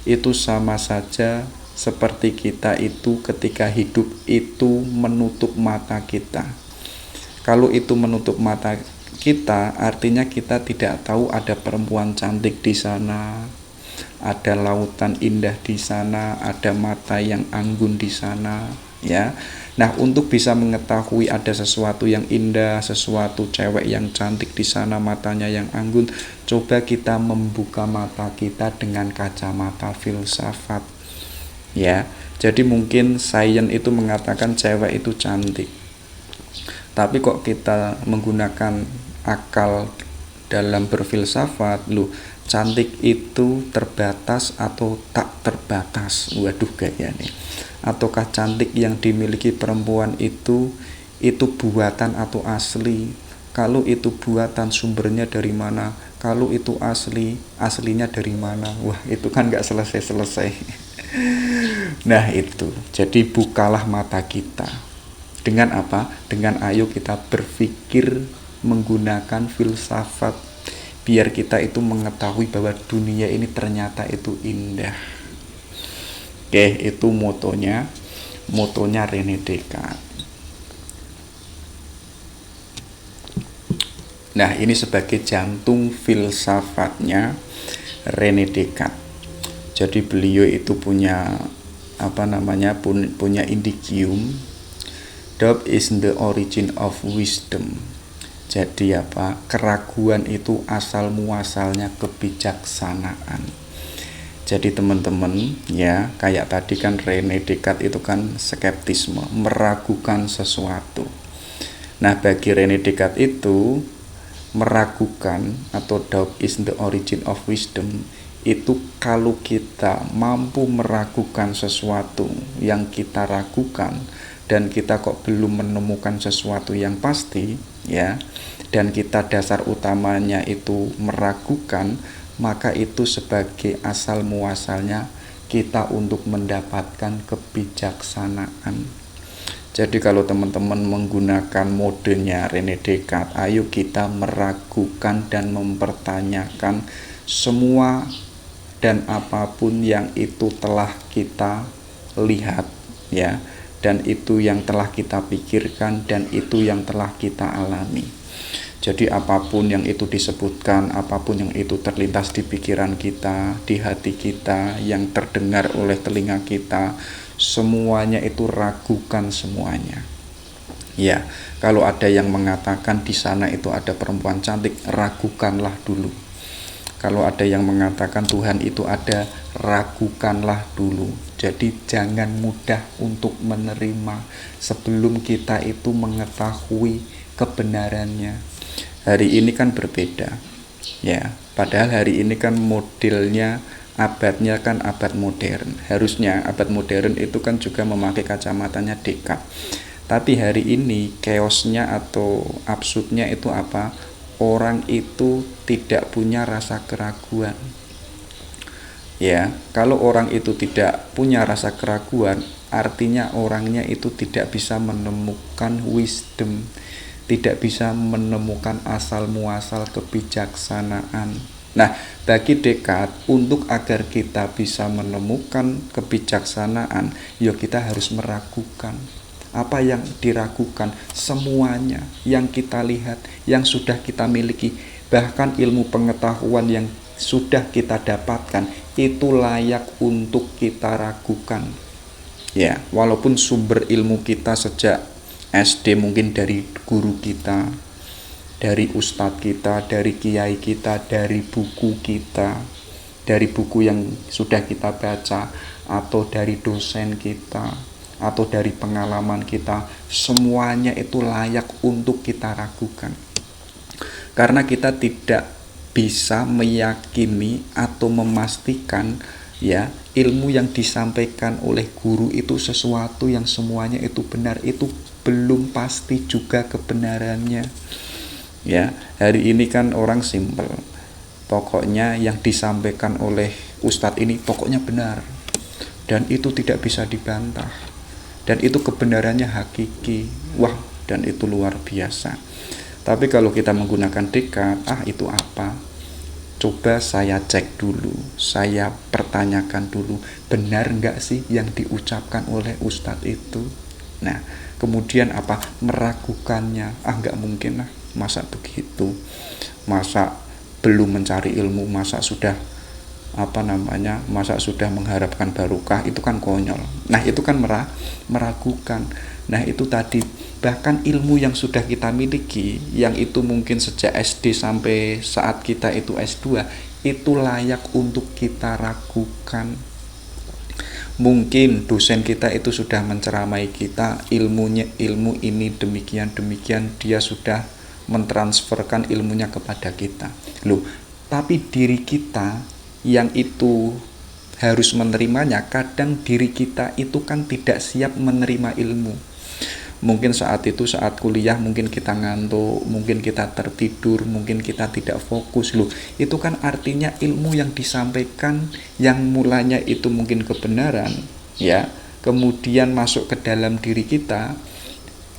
itu sama saja seperti kita itu ketika hidup itu menutup mata kita. Kalau itu menutup mata kita, artinya kita tidak tahu ada perempuan cantik di sana, ada lautan indah di sana, ada mata yang anggun di sana ya. Nah, untuk bisa mengetahui ada sesuatu yang indah, sesuatu cewek yang cantik di sana, matanya yang anggun, coba kita membuka mata kita dengan kacamata filsafat ya. Jadi mungkin sains itu mengatakan cewek itu cantik, tapi kok kita menggunakan akal dalam berfilsafat, cantik itu terbatas atau tak terbatas? Waduh gaya nih. Ataukah cantik yang dimiliki perempuan itu buatan atau asli? Kalau itu buatan, sumbernya dari mana? Kalau itu asli, aslinya dari mana? Wah, itu kan nggak selesai-selesai. Nah itu, jadi bukalah mata kita. Dengan apa? Dengan ayo kita berpikir menggunakan filsafat, biar kita itu mengetahui bahwa dunia ini ternyata itu indah. Oke, itu motonya René Descartes. Nah, ini sebagai jantung filsafatnya René Descartes. Jadi beliau itu punya punya indigium, doubt is the origin of wisdom. Jadi keraguan itu asal muasalnya kebijaksanaan. Jadi teman-teman ya, kayak tadi kan René Descartes itu kan skeptisme, meragukan sesuatu. Nah, bagi René Descartes itu meragukan atau doubt is the origin of wisdom itu kalau kita mampu meragukan sesuatu yang kita ragukan dan kita kok belum menemukan sesuatu yang pasti ya, dan kita dasar utamanya itu meragukan, maka itu sebagai asal muasalnya kita untuk mendapatkan kebijaksanaan. Jadi kalau teman-teman menggunakan modenya René Descartes, ayo kita meragukan dan mempertanyakan semua dan apapun yang itu telah kita lihat ya, dan itu yang telah kita pikirkan, dan itu yang telah kita alami. Jadi apapun yang itu disebutkan, apapun yang itu terlintas di pikiran kita, di hati kita, yang terdengar oleh telinga kita, semuanya itu ragukan semuanya. Ya, kalau ada yang mengatakan di sana itu ada perempuan cantik, ragukanlah dulu. Kalau ada yang mengatakan Tuhan itu ada, ragukanlah dulu. Jadi jangan mudah untuk menerima sebelum kita itu mengetahui kebenarannya. Hari ini kan berbeda. Ya, padahal hari ini kan modelnya abadnya kan abad modern. Harusnya abad modern itu kan juga memakai kacamatanya Descartes. Tapi hari ini chaosnya atau absurdnya itu apa? Orang itu tidak punya rasa keraguan. Ya, kalau orang itu tidak punya rasa keraguan, artinya orangnya itu tidak bisa menemukan wisdom, tidak bisa menemukan asal muasal kebijaksanaan. Nah, bagi Descartes, untuk agar kita bisa menemukan kebijaksanaan, ya kita harus meragukan. Apa yang diragukan? Semuanya yang kita lihat, yang sudah kita miliki, bahkan ilmu pengetahuan yang sudah kita dapatkan, itu layak untuk kita ragukan. Ya, walaupun sumber ilmu kita sejak SD mungkin dari guru kita, dari ustadz kita, dari kiai kita, dari buku kita, dari buku yang sudah kita baca, atau dari dosen kita, atau dari pengalaman kita, semuanya itu layak untuk kita ragukan. Karena kita tidak bisa meyakini atau memastikan ya, ilmu yang disampaikan oleh guru itu sesuatu yang semuanya itu benar, itu belum pasti juga kebenarannya. Ya, hari ini kan orang simpel. Pokoknya yang disampaikan oleh ustadz ini pokoknya benar. Dan itu tidak bisa dibantah. Dan itu kebenarannya hakiki. Wah, dan itu luar biasa. Tapi kalau kita menggunakan Descartes, itu apa? Coba saya cek dulu, saya pertanyakan dulu, benar nggak sih yang diucapkan oleh ustadz itu? Nah, kemudian apa? Meragukannya. Nggak mungkin lah, masa begitu? Masa belum mencari ilmu, masa sudah masa sudah mengharapkan barokah? Itu kan konyol. Nah, itu kan meragukan. Nah, itu tadi, bahkan ilmu yang sudah kita miliki, yang itu mungkin sejak SD sampai saat kita itu S2, itu layak untuk kita ragukan. Mungkin dosen kita itu sudah menceramai kita, ilmu ini demikian, dia sudah mentransferkan ilmunya kepada kita. Loh, Tapi diri kita yang itu harus menerimanya, kadang diri kita itu kan tidak siap menerima ilmu. Mungkin saat itu, saat kuliah, mungkin kita ngantuk, mungkin kita tertidur, mungkin kita tidak fokus. Loh, itu kan artinya ilmu yang disampaikan yang mulanya itu mungkin kebenaran, ya, kemudian masuk ke dalam diri kita,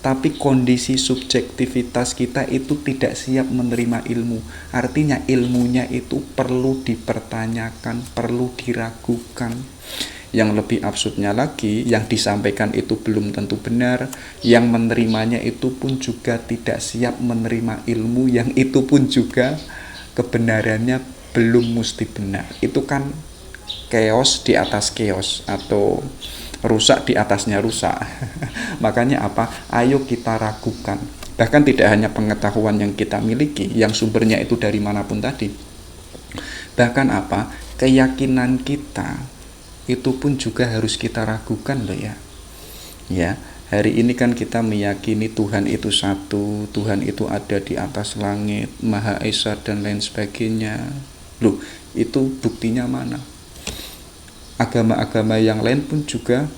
tapi kondisi subjektivitas kita itu tidak siap menerima ilmu. Artinya ilmunya itu perlu dipertanyakan, perlu diragukan. Yang lebih absurdnya lagi, yang disampaikan itu belum tentu benar, yang menerimanya itu pun juga tidak siap menerima ilmu, yang itu pun juga kebenarannya belum mesti benar. Itu kan chaos di atas chaos, atau rusak di atasnya rusak. Makanya apa? Ayo kita ragukan. Bahkan tidak hanya pengetahuan yang kita miliki, yang sumbernya itu dari manapun tadi. Bahkan apa? Keyakinan kita itu pun juga harus kita ragukan loh ya. Ya, hari ini kan kita meyakini Tuhan itu satu, Tuhan itu ada di atas langit, Maha Esa dan lain sebagainya. Loh, itu buktinya mana? Agama-agama yang lain pun juga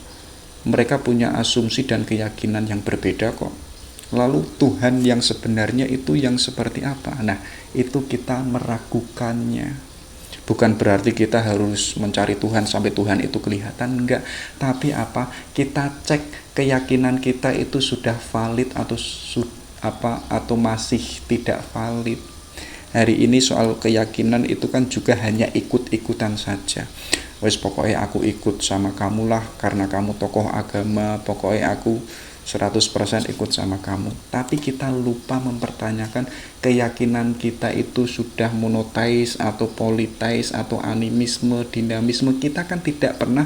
mereka punya asumsi dan keyakinan yang berbeda kok. Lalu Tuhan yang sebenarnya itu yang seperti apa? Nah, itu kita meragukannya. Bukan berarti kita harus mencari Tuhan sampai Tuhan itu kelihatan, enggak. Tapi apa? Kita cek keyakinan kita itu sudah valid atau masih tidak valid. Hari ini soal keyakinan itu kan juga hanya ikut-ikutan saja. Wes pokoknya aku ikut sama kamu lah, karena kamu tokoh agama, pokoknya aku 100% ikut sama kamu. Tapi kita lupa mempertanyakan keyakinan kita itu sudah monoteis atau politeis atau animisme, dinamisme. Kita kan tidak pernah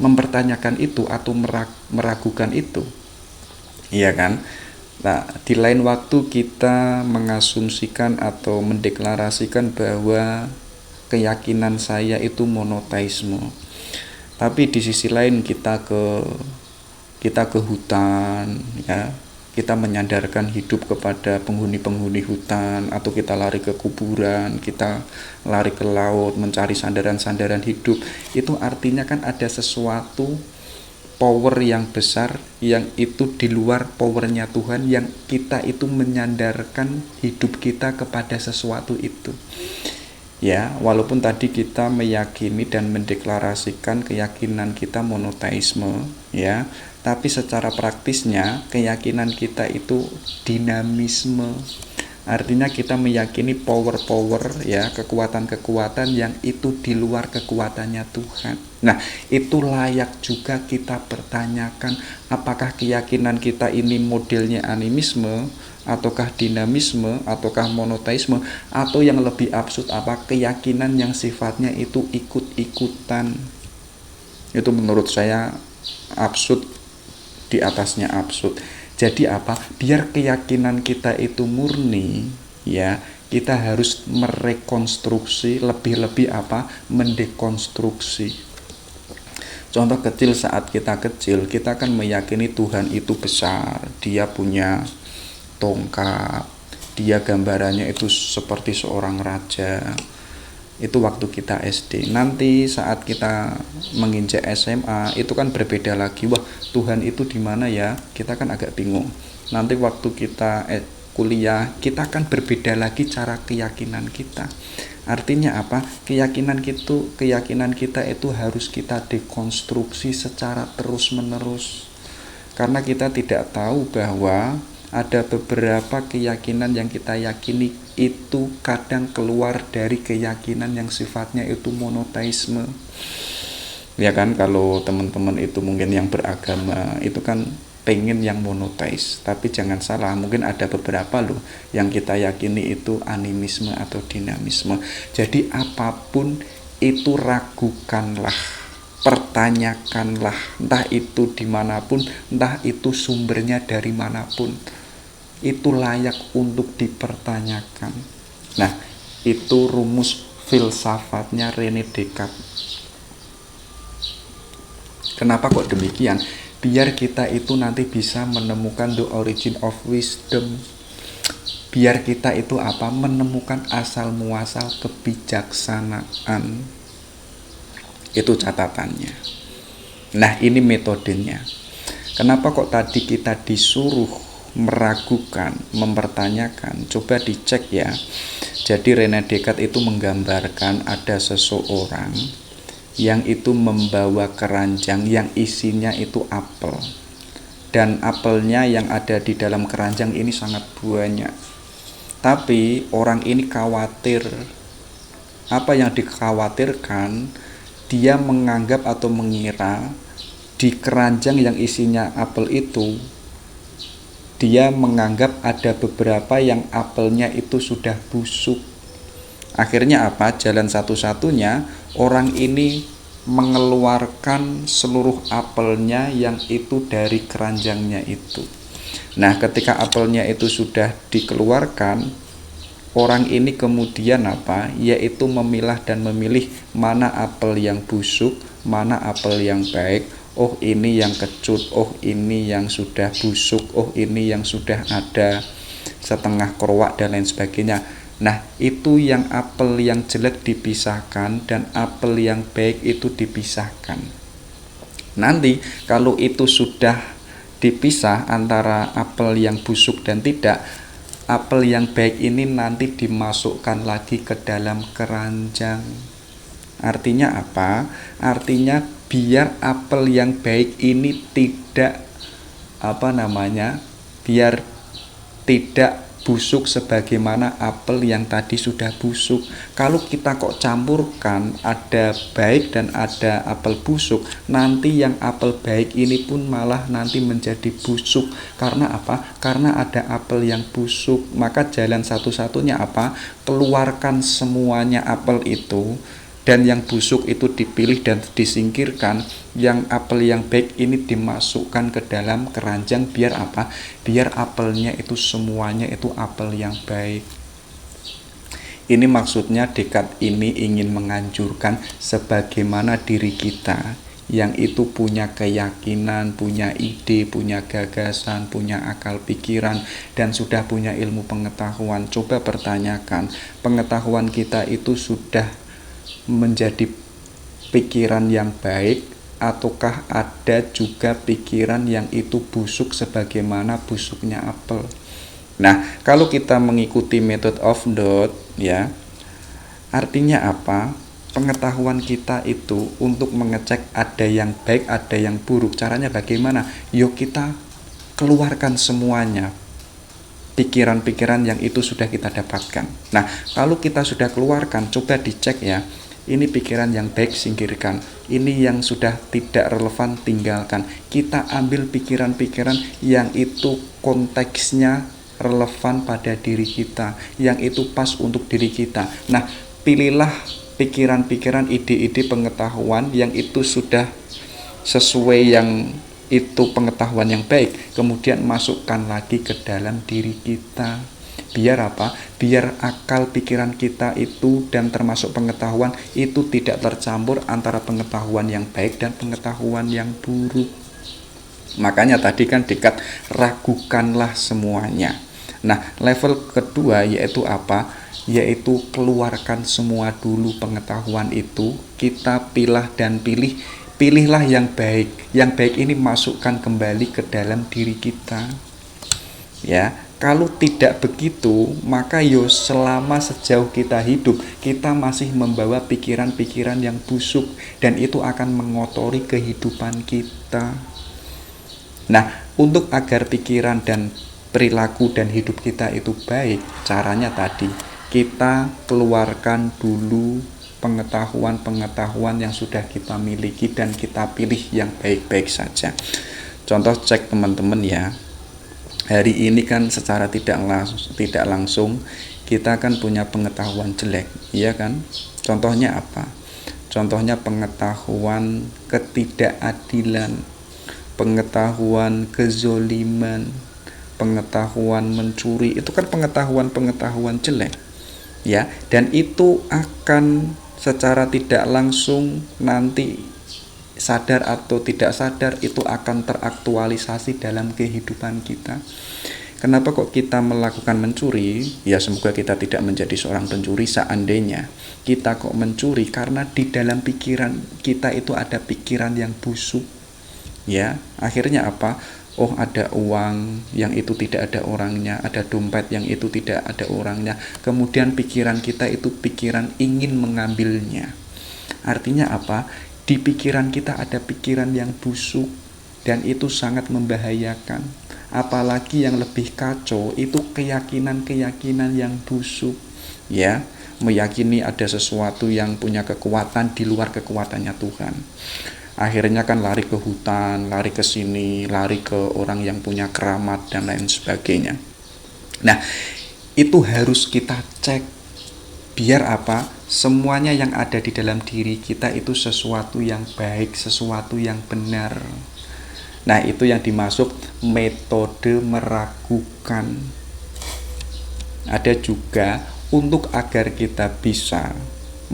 mempertanyakan itu atau meragukan itu. Iya kan? Nah, di lain waktu kita mengasumsikan atau mendeklarasikan bahwa keyakinan saya itu monoteisme. Tapi di sisi lain kita ke hutan, ya, kita menyandarkan hidup kepada penghuni-penghuni hutan, atau kita lari ke kuburan, kita lari ke laut mencari sandaran-sandaran hidup. Itu artinya kan ada sesuatu power yang besar yang itu di luar powernya Tuhan, yang kita itu menyandarkan hidup kita kepada sesuatu itu. Ya, walaupun tadi kita meyakini dan mendeklarasikan keyakinan kita monoteisme, ya, tapi secara praktisnya keyakinan kita itu dinamisme. Artinya kita meyakini power-power, ya, kekuatan-kekuatan yang itu di luar kekuatannya Tuhan. Nah, itu layak juga kita pertanyakan, apakah keyakinan kita ini modelnya animisme, ataukah dinamisme, ataukah monoteisme, atau yang lebih absurd apa, keyakinan yang sifatnya itu ikut-ikutan. Itu menurut saya absurd di atasnya absurd. Jadi apa? Biar keyakinan kita itu murni, ya, kita harus merekonstruksi, lebih-lebih apa? Mendekonstruksi. Contoh kecil, saat kita kecil, kita kan meyakini Tuhan itu besar, dia punya tongkat, dia gambarannya itu seperti seorang raja. Itu waktu kita SD. Nanti saat kita menginjak SMA itu kan berbeda lagi. Wah, Tuhan itu di mana ya? Kita kan agak bingung. Nanti waktu kita kuliah, kita kan berbeda lagi cara keyakinan kita. Artinya apa? Keyakinan kita itu harus kita dekonstruksi secara terus-menerus. Karena kita tidak tahu bahwa ada beberapa keyakinan yang kita yakini itu kadang keluar dari keyakinan yang sifatnya itu monoteisme. Ya kan, kalau teman-teman itu mungkin yang beragama itu kan pengen yang monoteis, tapi jangan salah, mungkin ada beberapa loh yang kita yakini itu animisme atau dinamisme. Jadi apapun itu ragukanlah, pertanyakanlah, entah itu dimanapun, entah itu sumbernya dari manapun, itu layak untuk dipertanyakan. Nah, itu rumus filsafatnya René Descartes. Kenapa kok demikian? Biar kita itu nanti bisa menemukan the origin of wisdom. biar kita itu apa? Menemukan asal muasal kebijaksanaan. Itu catatannya. Nah, ini metodenya. Kenapa kok tadi kita disuruh meragukan, mempertanyakan? Coba dicek ya. Jadi Rene Descartes itu menggambarkan ada seseorang yang itu membawa keranjang yang isinya itu apel. Dan apelnya yang ada di dalam keranjang ini sangat banyak. Tapi orang ini khawatir. Apa yang dikhawatirkan? Dia menganggap atau mengira di keranjang yang isinya apel itu, dia menganggap ada beberapa yang apelnya itu sudah busuk. Akhirnya apa? Jalan satu-satunya orang ini mengeluarkan seluruh apelnya yang itu dari keranjangnya itu. Nah, ketika apelnya itu sudah dikeluarkan, orang ini kemudian apa? Yaitu memilah dan memilih mana apel yang busuk, mana apel yang baik. Oh, ini yang kecut, oh ini yang sudah busuk, oh ini yang sudah ada setengah keruak dan lain sebagainya. Nah, itu yang apel yang jelek dipisahkan dan apel yang baik itu dipisahkan. Nanti kalau itu sudah dipisah antara apel yang busuk dan tidak, apel yang baik ini nanti dimasukkan lagi ke dalam keranjang. Artinya apa? Artinya biar apel yang baik ini tidak biar tidak busuk sebagaimana apel yang tadi sudah busuk. Kalau kita kok campurkan ada baik dan ada apel busuk, nanti yang apel baik ini pun malah nanti menjadi busuk. Karena apa? Karena ada apel yang busuk. Maka jalan satu-satunya apa? Keluarkan semuanya apel itu, dan yang busuk itu dipilih dan disingkirkan. Yang apel yang baik ini dimasukkan ke dalam keranjang. Biar apa? Biar apelnya itu semuanya itu apel yang baik. Ini maksudnya Descartes ini ingin menganjurkan sebagaimana diri kita yang itu punya keyakinan, punya ide, punya gagasan, punya akal pikiran, dan sudah punya ilmu pengetahuan. Coba pertanyakan, pengetahuan kita itu sudah menjadi pikiran yang baik, ataukah ada juga pikiran yang itu busuk sebagaimana busuknya apel? Nah, kalau kita mengikuti method of doubt ya, artinya apa? Pengetahuan kita itu untuk mengecek ada yang baik, ada yang buruk. Caranya bagaimana? Yuk kita keluarkan semuanya. Pikiran-pikiran yang itu sudah kita dapatkan. Nah, kalau kita sudah keluarkan, coba dicek ya. Ini pikiran yang baik singkirkan, ini yang sudah tidak relevan tinggalkan. Kita ambil pikiran-pikiran yang itu konteksnya relevan pada diri kita, yang itu pas untuk diri kita. Nah, pilihlah pikiran-pikiran, ide-ide pengetahuan yang itu sudah sesuai yang itu pengetahuan yang baik, kemudian masukkan lagi ke dalam diri kita. Biar apa? Biar akal pikiran kita itu dan termasuk pengetahuan itu tidak tercampur antara pengetahuan yang baik dan pengetahuan yang buruk. Makanya tadi kan Descartes ragukanlah semuanya. Nah, level kedua yaitu apa? Yaitu keluarkan semua dulu pengetahuan itu, kita pilah dan pilihlah yang baik. Yang baik ini masukkan kembali ke dalam diri kita. Ya. Kalau tidak begitu, maka selama sejauh kita hidup, kita masih membawa pikiran-pikiran yang busuk, dan itu akan mengotori kehidupan kita. Nah, untuk agar pikiran dan perilaku dan hidup kita itu baik, caranya tadi, kita keluarkan dulu pengetahuan-pengetahuan yang sudah kita miliki dan kita pilih yang baik-baik saja. Contoh cek teman-teman ya. Hari ini kan secara tidak langsung kita kan punya pengetahuan jelek, iya kan? Contohnya apa? Contohnya pengetahuan ketidakadilan, pengetahuan kezoliman, pengetahuan mencuri. Itu kan pengetahuan jelek. Ya, dan itu akan secara tidak langsung nanti sadar atau tidak sadar itu akan teraktualisasi dalam kehidupan kita. Kenapa kok kita melakukan mencuri? Ya semoga kita tidak menjadi seorang pencuri. Seandainya kita kok mencuri, karena di dalam pikiran kita itu ada pikiran yang busuk. Ya, akhirnya apa? Oh, ada uang yang itu tidak ada orangnya, ada dompet yang itu tidak ada orangnya. Kemudian pikiran kita itu pikiran ingin mengambilnya. Artinya apa? Di pikiran kita ada pikiran yang busuk, dan itu sangat membahayakan. Apalagi yang lebih kacau itu keyakinan-keyakinan yang busuk, ya, meyakini ada sesuatu yang punya kekuatan di luar kekuatannya Tuhan. Akhirnya kan lari ke hutan, lari ke sini, lari ke orang yang punya keramat dan lain sebagainya. Nah, itu harus kita cek. Biar apa? Semuanya yang ada di dalam diri kita itu sesuatu yang baik, sesuatu yang benar. Nah, itu yang dimaksud metode meragukan. Ada juga untuk agar kita bisa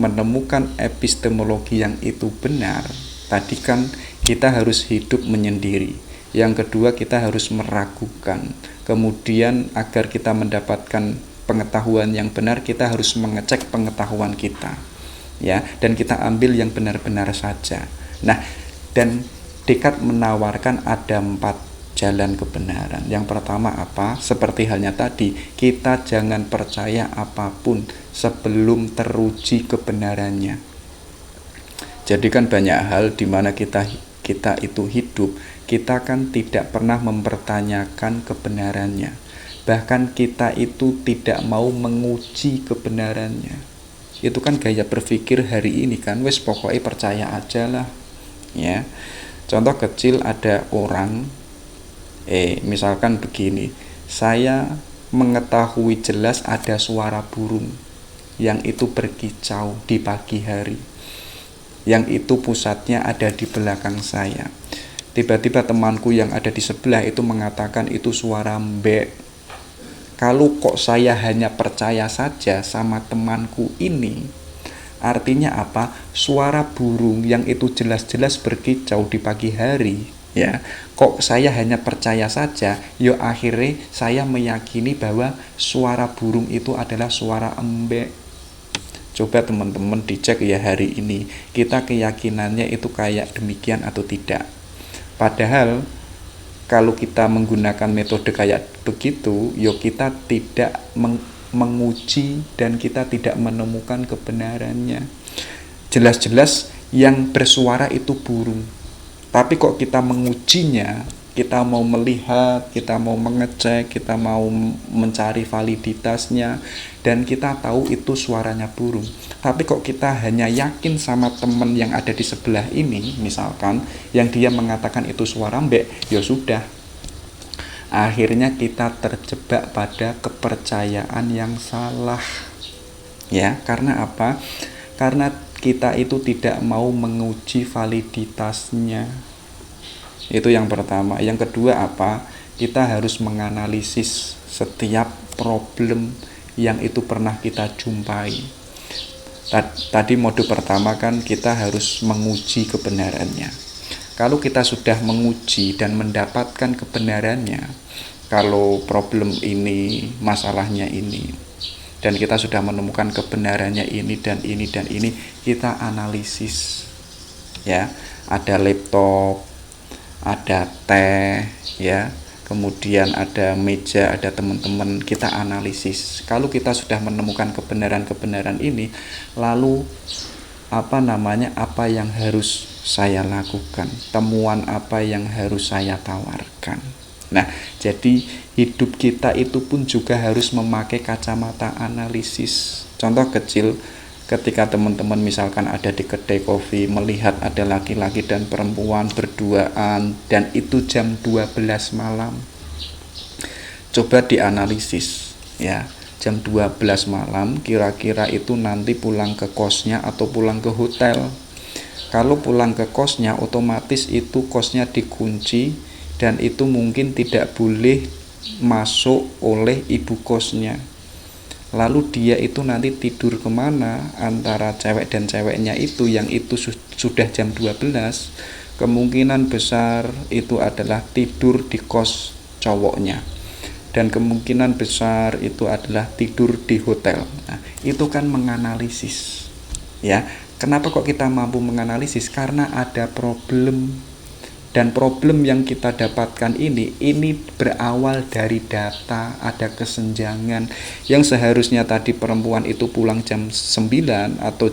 menemukan epistemologi yang itu benar. Tadi kan kita harus hidup menyendiri. Yang kedua, kita harus meragukan. Kemudian agar kita mendapatkan pengetahuan yang benar, kita harus mengecek pengetahuan kita. Ya, dan kita ambil yang benar-benar saja. Nah, dan Descartes menawarkan ada 4 jalan kebenaran. Yang pertama apa? Seperti halnya tadi, kita jangan percaya apapun sebelum teruji kebenarannya. Jadi kan banyak hal di mana kita itu hidup, kita kan tidak pernah mempertanyakan kebenarannya. Bahkan kita itu tidak mau menguji kebenarannya. Itu kan gaya berpikir hari ini kan, wes pokoknya percaya aja lah. Ya. Contoh kecil, ada orang misalkan begini, saya mengetahui jelas ada suara burung yang itu berkicau di pagi hari, yang itu pusatnya ada di belakang saya. Tiba-tiba temanku yang ada di sebelah itu mengatakan itu suara mbek. Kalau kok saya hanya percaya saja sama temanku ini, artinya apa? Suara burung yang itu jelas-jelas berkicau di pagi hari, ya. Kok saya hanya percaya saja? Yo akhirnya saya meyakini bahwa suara burung itu adalah suara embek. Coba teman-teman dicek ya hari ini, kita keyakinannya itu kayak demikian atau tidak. Padahal kalau kita menggunakan metode kayak begitu, yo kita tidak menguji dan kita tidak menemukan kebenarannya. Jelas-jelas yang bersuara itu burung, tapi kok kita mengujinya, kita mau melihat, kita mau mengecek, kita mau mencari validitasnya, dan kita tahu itu suaranya burung. Tapi kok kita hanya yakin sama teman yang ada di sebelah ini, misalkan, yang dia mengatakan itu suara mbek, ya sudah. Akhirnya kita terjebak pada kepercayaan yang salah. Ya, karena apa? Karena kita itu tidak mau menguji validitasnya. Itu yang pertama. Yang kedua apa? Kita harus menganalisis setiap problem yang itu pernah kita jumpai. Tadi mode pertama kan kita harus menguji kebenarannya. Kalau kita sudah menguji dan mendapatkan kebenarannya, kalau problem ini, masalahnya ini, dan kita sudah menemukan kebenarannya ini dan ini dan ini, kita analisis. Ya, ada laptop, ada teh, ya, kemudian ada meja, ada teman-teman, kita analisis. Kalau kita sudah menemukan kebenaran-kebenaran ini, lalu apa yang harus saya lakukan, temuan apa yang harus saya tawarkan. Nah, jadi hidup kita itu pun juga harus memakai kacamata analisis. Contoh kecil, ketika teman-teman misalkan ada di kedai kopi, melihat ada laki-laki dan perempuan berduaan, dan itu jam 12 malam. Coba dianalisis, ya. Jam 12 malam, kira-kira itu nanti pulang ke kosnya atau pulang ke hotel. Kalau pulang ke kosnya, otomatis itu kosnya dikunci, dan itu mungkin tidak boleh masuk oleh ibu kosnya. Lalu dia itu nanti tidur kemana? Antara cewek dan ceweknya itu, yang itu sudah jam 12, kemungkinan besar itu adalah tidur di kos cowoknya. dan kemungkinan besar itu adalah tidur di hotel. Nah, itu kan menganalisis. Ya, kenapa kok kita mampu menganalisis? Karena ada problem, dan problem yang kita dapatkan ini berawal dari data. Ada kesenjangan yang seharusnya tadi perempuan itu pulang jam 9 atau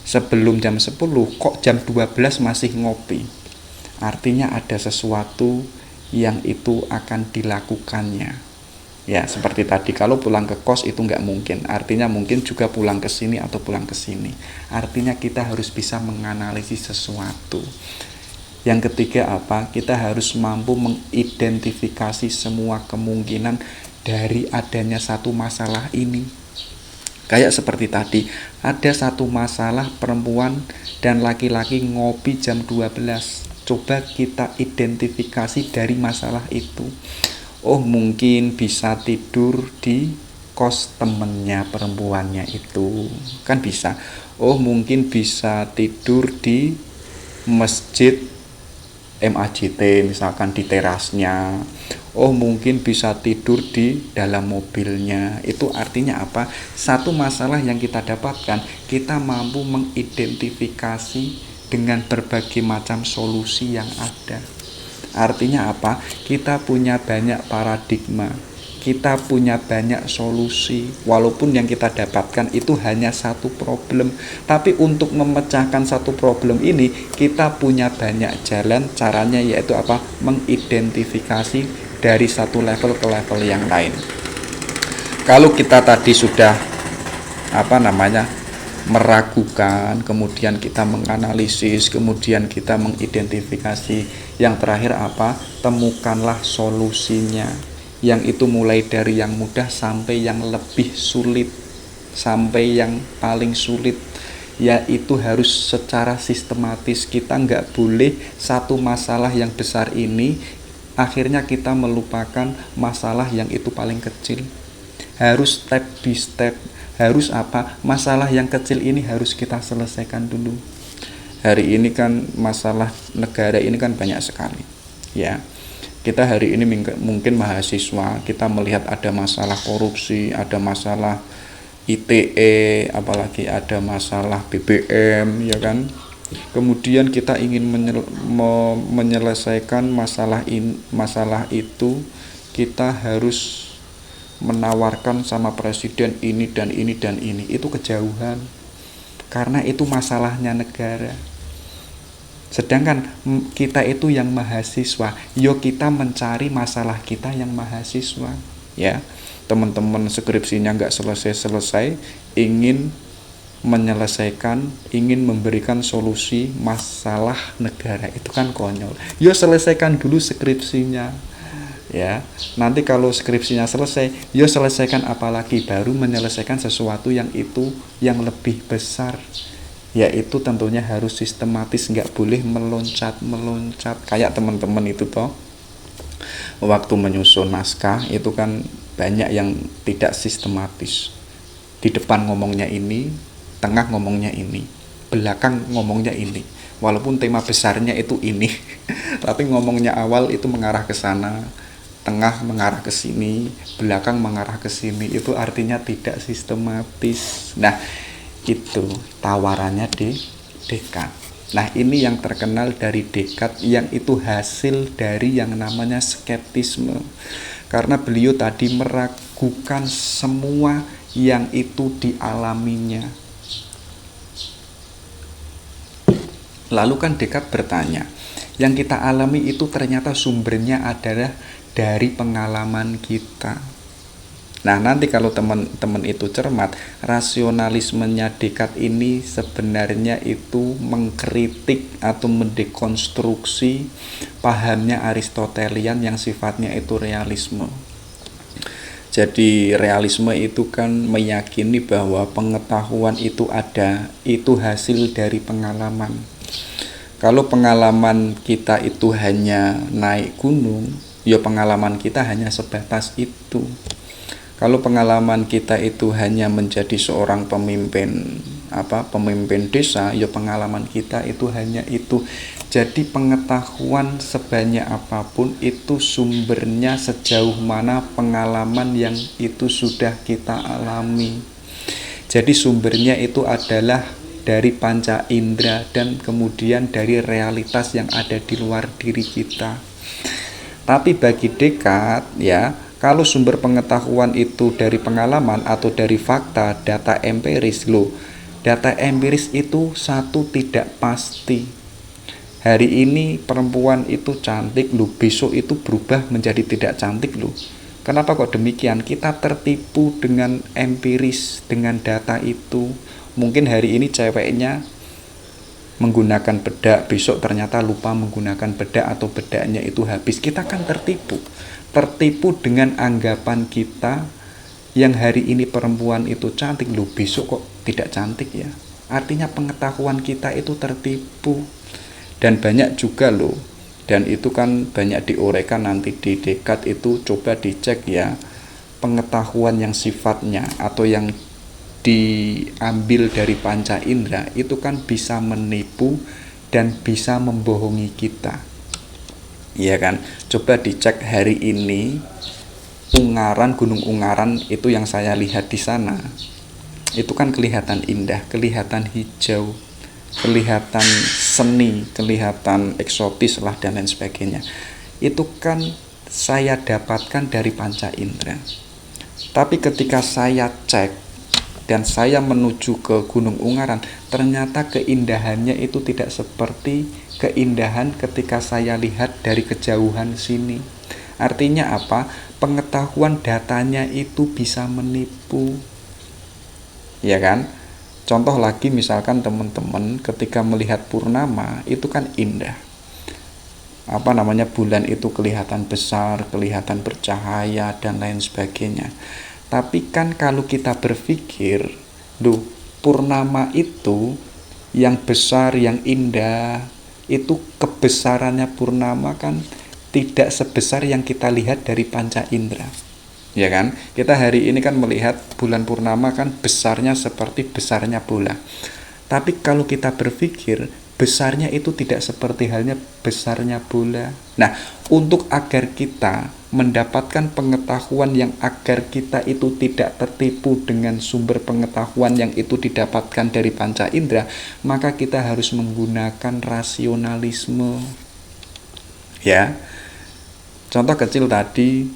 sebelum jam 10, kok jam 12 masih ngopi. Artinya ada sesuatu yang itu akan dilakukannya. Ya, seperti tadi, kalau pulang ke kos itu nggak mungkin. Artinya mungkin juga pulang ke sini atau pulang ke sini. Artinya kita harus bisa menganalisis sesuatu. Yang ketiga apa? Kita harus mampu mengidentifikasi semua kemungkinan dari adanya satu masalah ini. Kayak seperti tadi, ada satu masalah perempuan dan laki-laki ngopi jam 12. Coba kita identifikasi dari masalah itu. Oh, mungkin bisa tidur di kos temennya perempuannya itu. Kan bisa. Oh, mungkin bisa tidur di masjid MAJT, misalkan di terasnya. Oh, mungkin bisa tidur di dalam mobilnya. Itu artinya apa? Satu masalah yang kita dapatkan, kita mampu mengidentifikasi dengan berbagai macam solusi yang ada. Artinya apa? Kita punya banyak paradigma, kita punya banyak solusi. Walaupun yang kita dapatkan itu hanya satu problem, tapi untuk memecahkan satu problem ini kita punya banyak jalan. Caranya yaitu apa? Mengidentifikasi dari satu level ke level yang lain. Kalau kita tadi sudah meragukan, kemudian kita menganalisis, kemudian kita mengidentifikasi, yang terakhir apa? Temukanlah solusinya, yang itu mulai dari yang mudah sampai yang lebih sulit, sampai yang paling sulit, yaitu harus secara sistematis. Kita nggak boleh satu masalah yang besar ini akhirnya kita melupakan masalah yang itu paling kecil. Harus step by step. Harus apa? Masalah yang kecil ini harus kita selesaikan dulu. Hari ini kan masalah negara ini kan banyak sekali. Ya, kita hari ini mungkin mahasiswa, kita melihat ada masalah korupsi, ada masalah ITE, apalagi ada masalah BBM, ya kan? Kemudian kita ingin menyelesaikan masalah itu, kita harus menawarkan sama presiden ini dan ini dan ini. Itu kejauhan, karena itu masalahnya negara. Sedangkan kita itu yang mahasiswa, yuk kita mencari masalah kita yang mahasiswa. Ya, teman-teman skripsinya nggak selesai-selesai, ingin menyelesaikan, ingin memberikan solusi masalah negara, itu kan konyol. Yuk selesaikan dulu skripsinya. Ya, nanti kalau skripsinya selesai, yo selesaikan apalagi, baru menyelesaikan sesuatu yang lebih besar, yaitu tentunya harus sistematis, nggak boleh meloncat. Kayak teman-teman itu toh, waktu menyusun naskah itu kan banyak yang tidak sistematis. Di depan ngomongnya ini, tengah ngomongnya ini, belakang ngomongnya ini. Walaupun tema besarnya itu ini, tapi ngomongnya awal itu mengarah ke sana, tengah mengarah ke sini, belakang mengarah ke sini. Itu artinya tidak sistematis. Nah, itu tawarannya di Descartes. Nah, ini yang terkenal dari Descartes, yang itu hasil dari yang namanya skeptisme. Karena beliau tadi meragukan semua yang itu dialaminya. Lalu kan Descartes bertanya, yang kita alami itu ternyata sumbernya adalah dari pengalaman kita. Nah, nanti kalau teman-teman itu cermat, rasionalismenya Descartes ini sebenarnya itu mengkritik atau mendekonstruksi pahamnya Aristotelian yang sifatnya itu realisme. Jadi realisme itu kan meyakini bahwa pengetahuan itu ada, itu hasil dari pengalaman. Kalau pengalaman kita itu hanya naik gunung, ya pengalaman kita hanya sebatas itu. Kalau pengalaman kita itu hanya menjadi seorang pemimpin pemimpin desa, ya pengalaman kita itu hanya itu. Jadi pengetahuan sebanyak apapun itu sumbernya sejauh mana pengalaman yang itu sudah kita alami. Jadi sumbernya itu adalah dari panca indera dan kemudian dari realitas yang ada di luar diri kita. Tapi bagi Descartes, ya, kalau sumber pengetahuan itu dari pengalaman atau dari fakta, data empiris, data empiris itu satu tidak pasti. Hari ini perempuan itu cantik, besok itu berubah menjadi tidak cantik, Kenapa kok demikian? Kita tertipu dengan empiris, dengan data itu. Mungkin hari ini ceweknya menggunakan bedak, besok ternyata lupa menggunakan bedak atau bedaknya itu habis. Kita kan tertipu. Tertipu dengan anggapan kita yang hari ini perempuan itu cantik, besok kok tidak cantik ya. Artinya pengetahuan kita itu tertipu. Dan banyak juga dan itu kan banyak diuraikan nanti di Descartes itu, coba dicek ya, pengetahuan yang sifatnya atau yang diambil dari panca indera itu kan bisa menipu dan bisa membohongi kita, ya kan. Coba dicek hari ini Ungaran, Gunung Ungaran itu yang saya lihat di sana, itu kan kelihatan indah, kelihatan hijau, kelihatan seni, kelihatan eksotis lah dan lain sebagainya. Itu kan saya dapatkan dari panca indera. Tapi ketika saya cek dan saya menuju ke Gunung Ungaran, ternyata keindahannya itu tidak seperti keindahan ketika saya lihat dari kejauhan sini. Artinya apa? Pengetahuan datanya itu bisa menipu, ya kan? Contoh lagi, misalkan teman-teman ketika melihat purnama itu kan indah. Bulan itu kelihatan besar, kelihatan bercahaya dan lain sebagainya. Tapi kan kalau kita berpikir, purnama itu yang besar, yang indah, itu kebesarannya purnama kan tidak sebesar yang kita lihat dari panca indera. Ya kan, kita hari ini kan melihat bulan purnama kan besarnya seperti besarnya bola. Tapi kalau kita berpikir, besarnya itu tidak seperti halnya besarnya bola. Nah, untuk agar kita mendapatkan pengetahuan yang agar kita itu tidak tertipu dengan sumber pengetahuan yang itu didapatkan dari panca indera, maka kita harus menggunakan rasionalisme. Ya. Contoh kecil tadi,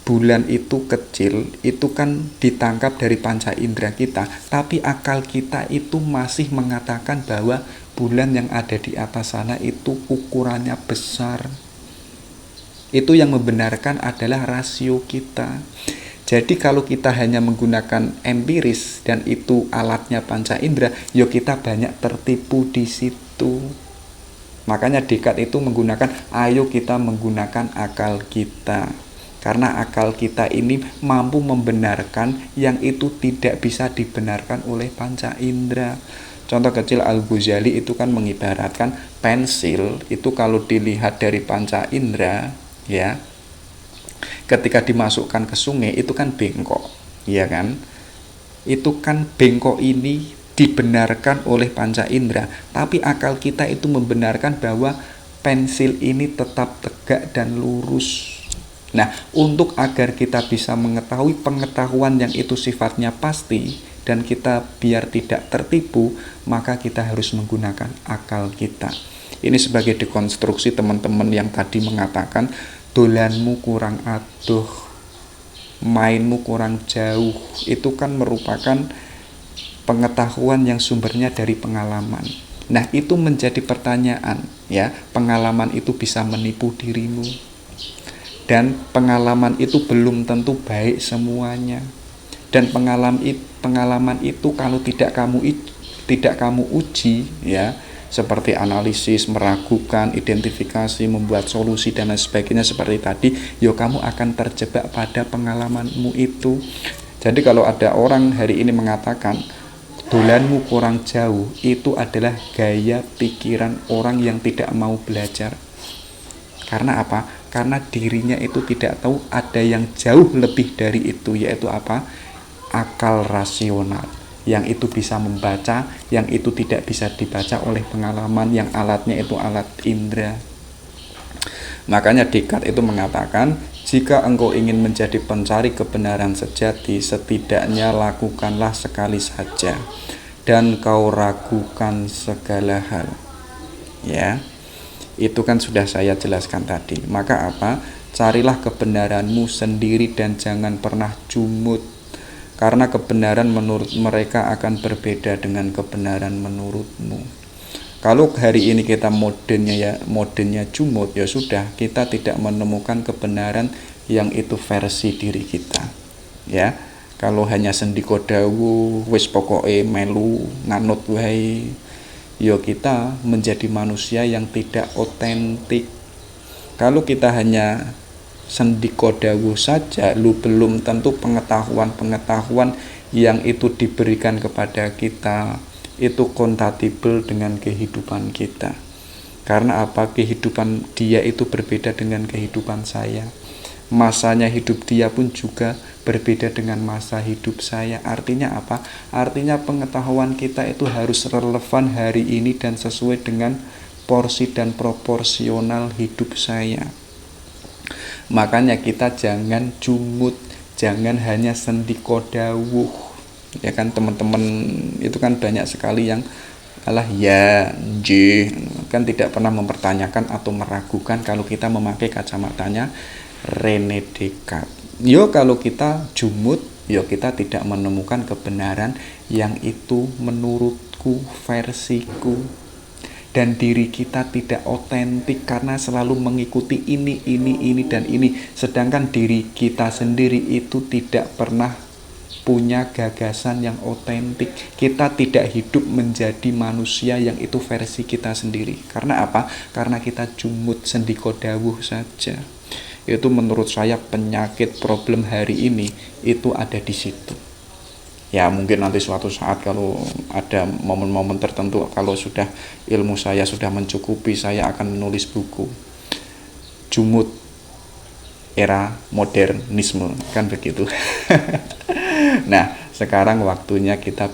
bulan itu kecil, itu kan ditangkap dari panca indera kita, tapi akal kita itu masih mengatakan bahwa bulan yang ada di atas sana itu ukurannya besar. Itu yang membenarkan adalah rasio kita. Jadi kalau kita hanya menggunakan empiris dan itu alatnya panca indera, kita banyak tertipu di situ. Makanya Descartes itu menggunakan, ayo kita menggunakan akal kita. Karena akal kita ini mampu membenarkan yang itu tidak bisa dibenarkan oleh panca indera. Contoh kecil, Al-Ghazali itu kan mengibaratkan pensil itu kalau dilihat dari panca indera, ya, ketika dimasukkan ke sungai itu kan bengkok, ya kan? Itu kan bengkok ini dibenarkan oleh panca indera, tapi akal kita itu membenarkan bahwa pensil ini tetap tegak dan lurus. Nah, untuk agar kita bisa mengetahui pengetahuan yang itu sifatnya pasti dan kita biar tidak tertipu, maka kita harus menggunakan akal kita. Ini sebagai dekonstruksi teman-teman yang tadi mengatakan dolanmu kurang adoh, mainmu kurang jauh. Itu kan merupakan pengetahuan yang sumbernya dari pengalaman. Nah, itu menjadi pertanyaan, ya, pengalaman itu bisa menipu dirimu. Dan pengalaman itu belum tentu baik semuanya. Dan pengalaman itu kalau tidak kamu uji, ya, seperti analisis, meragukan, identifikasi, membuat solusi dan lain sebagainya seperti tadi, kamu akan terjebak pada pengalamanmu itu. Jadi kalau ada orang hari ini mengatakan dolanmu kurang jauh, itu adalah gaya pikiran orang yang tidak mau belajar. Karena apa? Karena dirinya itu tidak tahu ada yang jauh lebih dari itu, yaitu apa? Akal rasional. yang itu bisa membaca, yang itu tidak bisa dibaca oleh pengalaman, yang alatnya itu alat indera. Makanya Descartes itu mengatakan, jika engkau ingin menjadi pencari kebenaran sejati, setidaknya lakukanlah sekali saja, dan kau ragukan segala hal. Ya, itu kan sudah saya jelaskan tadi. Maka apa? Carilah kebenaranmu sendiri dan jangan pernah jumut, karena kebenaran menurut mereka akan berbeda dengan kebenaran menurutmu. Kalau hari ini kita modenya jumut, ya sudah, kita tidak menemukan kebenaran yang itu versi diri kita. Ya, kalau hanya sendiko dawu, wis pokoke melu nganut wae, ya kita menjadi manusia yang tidak otentik. Kalau kita hanya sendiko dawu saja, lu belum tentu pengetahuan yang itu diberikan kepada kita itu kompatibel dengan kehidupan kita. Karena apa? Kehidupan dia itu berbeda dengan kehidupan saya. Masanya hidup dia pun juga berbeda dengan masa hidup saya. Artinya apa? Artinya pengetahuan kita itu harus relevan hari ini dan sesuai dengan porsi dan proporsional hidup saya. Makanya kita jangan jumut, jangan hanya sendiko dawuh. Ya kan teman-teman, itu kan banyak sekali yang alah ya, kan tidak pernah mempertanyakan atau meragukan kalau kita memakai kacamatanya René Descartes. Yo kalau kita jumut, yo kita tidak menemukan kebenaran yang itu menurutku, versiku, dan diri kita tidak otentik karena selalu mengikuti ini dan ini, sedangkan diri kita sendiri itu tidak pernah punya gagasan yang otentik. Kita tidak hidup menjadi manusia yang itu versi kita sendiri. Karena apa? Karena kita jumut sendiko dawuh saja. Itu menurut saya penyakit problem hari ini itu ada di situ. Ya mungkin nanti suatu saat kalau ada momen-momen tertentu, kalau sudah ilmu saya sudah mencukupi, saya akan menulis buku Jumut Era Modernisme, kan begitu. Nah, sekarang waktunya kita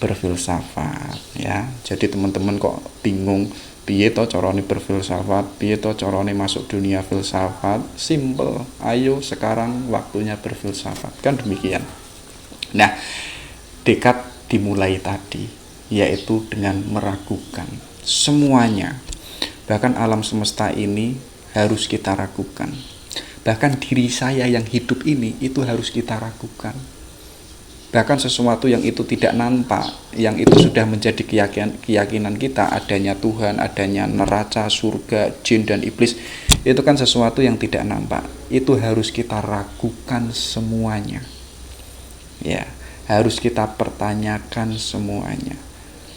berfilsafat ya. Jadi teman-teman kok bingung piye to carane berfilsafat, piye to carane masuk dunia filsafat? Simple. Ayo sekarang waktunya berfilsafat. Kan demikian. Nah, Descartes dimulai tadi yaitu dengan meragukan semuanya. Bahkan alam semesta ini harus kita ragukan. Bahkan diri saya yang hidup ini itu harus kita ragukan. Bahkan sesuatu yang itu tidak nampak, yang itu sudah menjadi keyakinan kita, adanya Tuhan, adanya neraca, surga, jin dan iblis, itu kan sesuatu yang tidak nampak. Itu harus kita ragukan semuanya. Ya, harus kita pertanyakan semuanya.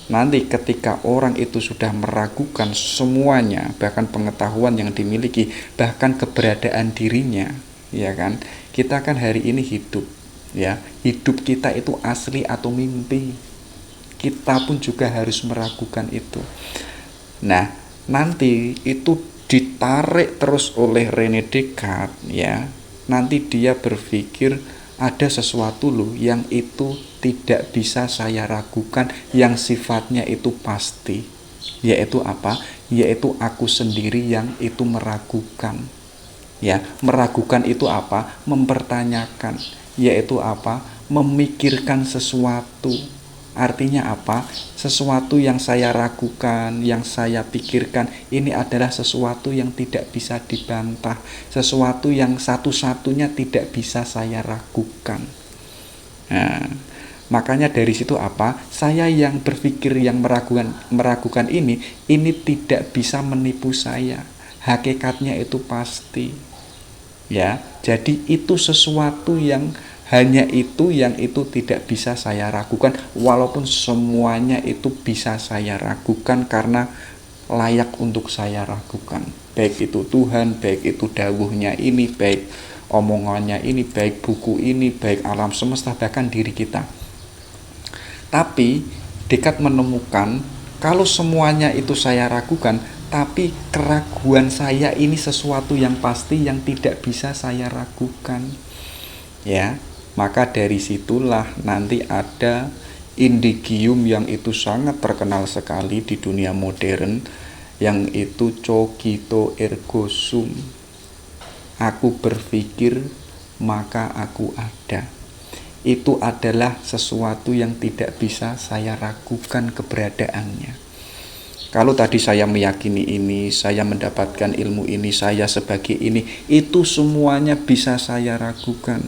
Nanti ketika orang itu sudah meragukan semuanya, bahkan pengetahuan yang dimiliki, bahkan keberadaan dirinya, ya kan? Kita kan hari ini hidup, ya. Hidup kita itu asli atau mimpi. Kita pun juga harus meragukan itu. Nah, nanti itu ditarik terus oleh René Descartes, ya. Nanti dia berpikir ada sesuatu loh yang itu tidak bisa saya ragukan, yang sifatnya itu pasti. Yaitu apa? Yaitu aku sendiri yang itu meragukan. Ya, meragukan itu apa? Mempertanyakan. Yaitu apa? Memikirkan sesuatu. Artinya apa? Sesuatu yang saya ragukan, yang saya pikirkan, ini adalah sesuatu yang tidak bisa dibantah, sesuatu yang satu-satunya tidak bisa saya ragukan. Nah, makanya dari situ apa? Saya yang berpikir, yang meragukan ini tidak bisa menipu saya. Hakikatnya itu pasti. Ya, jadi itu sesuatu yang hanya itu yang itu tidak bisa saya ragukan, walaupun semuanya itu bisa saya ragukan karena layak untuk saya ragukan. Baik itu Tuhan, baik itu dawuhnya ini, baik omongannya ini, baik buku ini, baik alam semesta, bahkan diri kita. Tapi Descartes menemukan kalau semuanya itu saya ragukan, tapi keraguan saya ini sesuatu yang pasti yang tidak bisa saya ragukan. Ya, maka dari situlah nanti ada indigium yang itu sangat terkenal sekali di dunia modern, yang itu cogito ergo sum. Aku berpikir maka aku ada. Itu adalah sesuatu yang tidak bisa saya ragukan keberadaannya. Kalau tadi saya meyakini ini, saya mendapatkan ilmu ini, saya sebagai ini, itu semuanya bisa saya ragukan.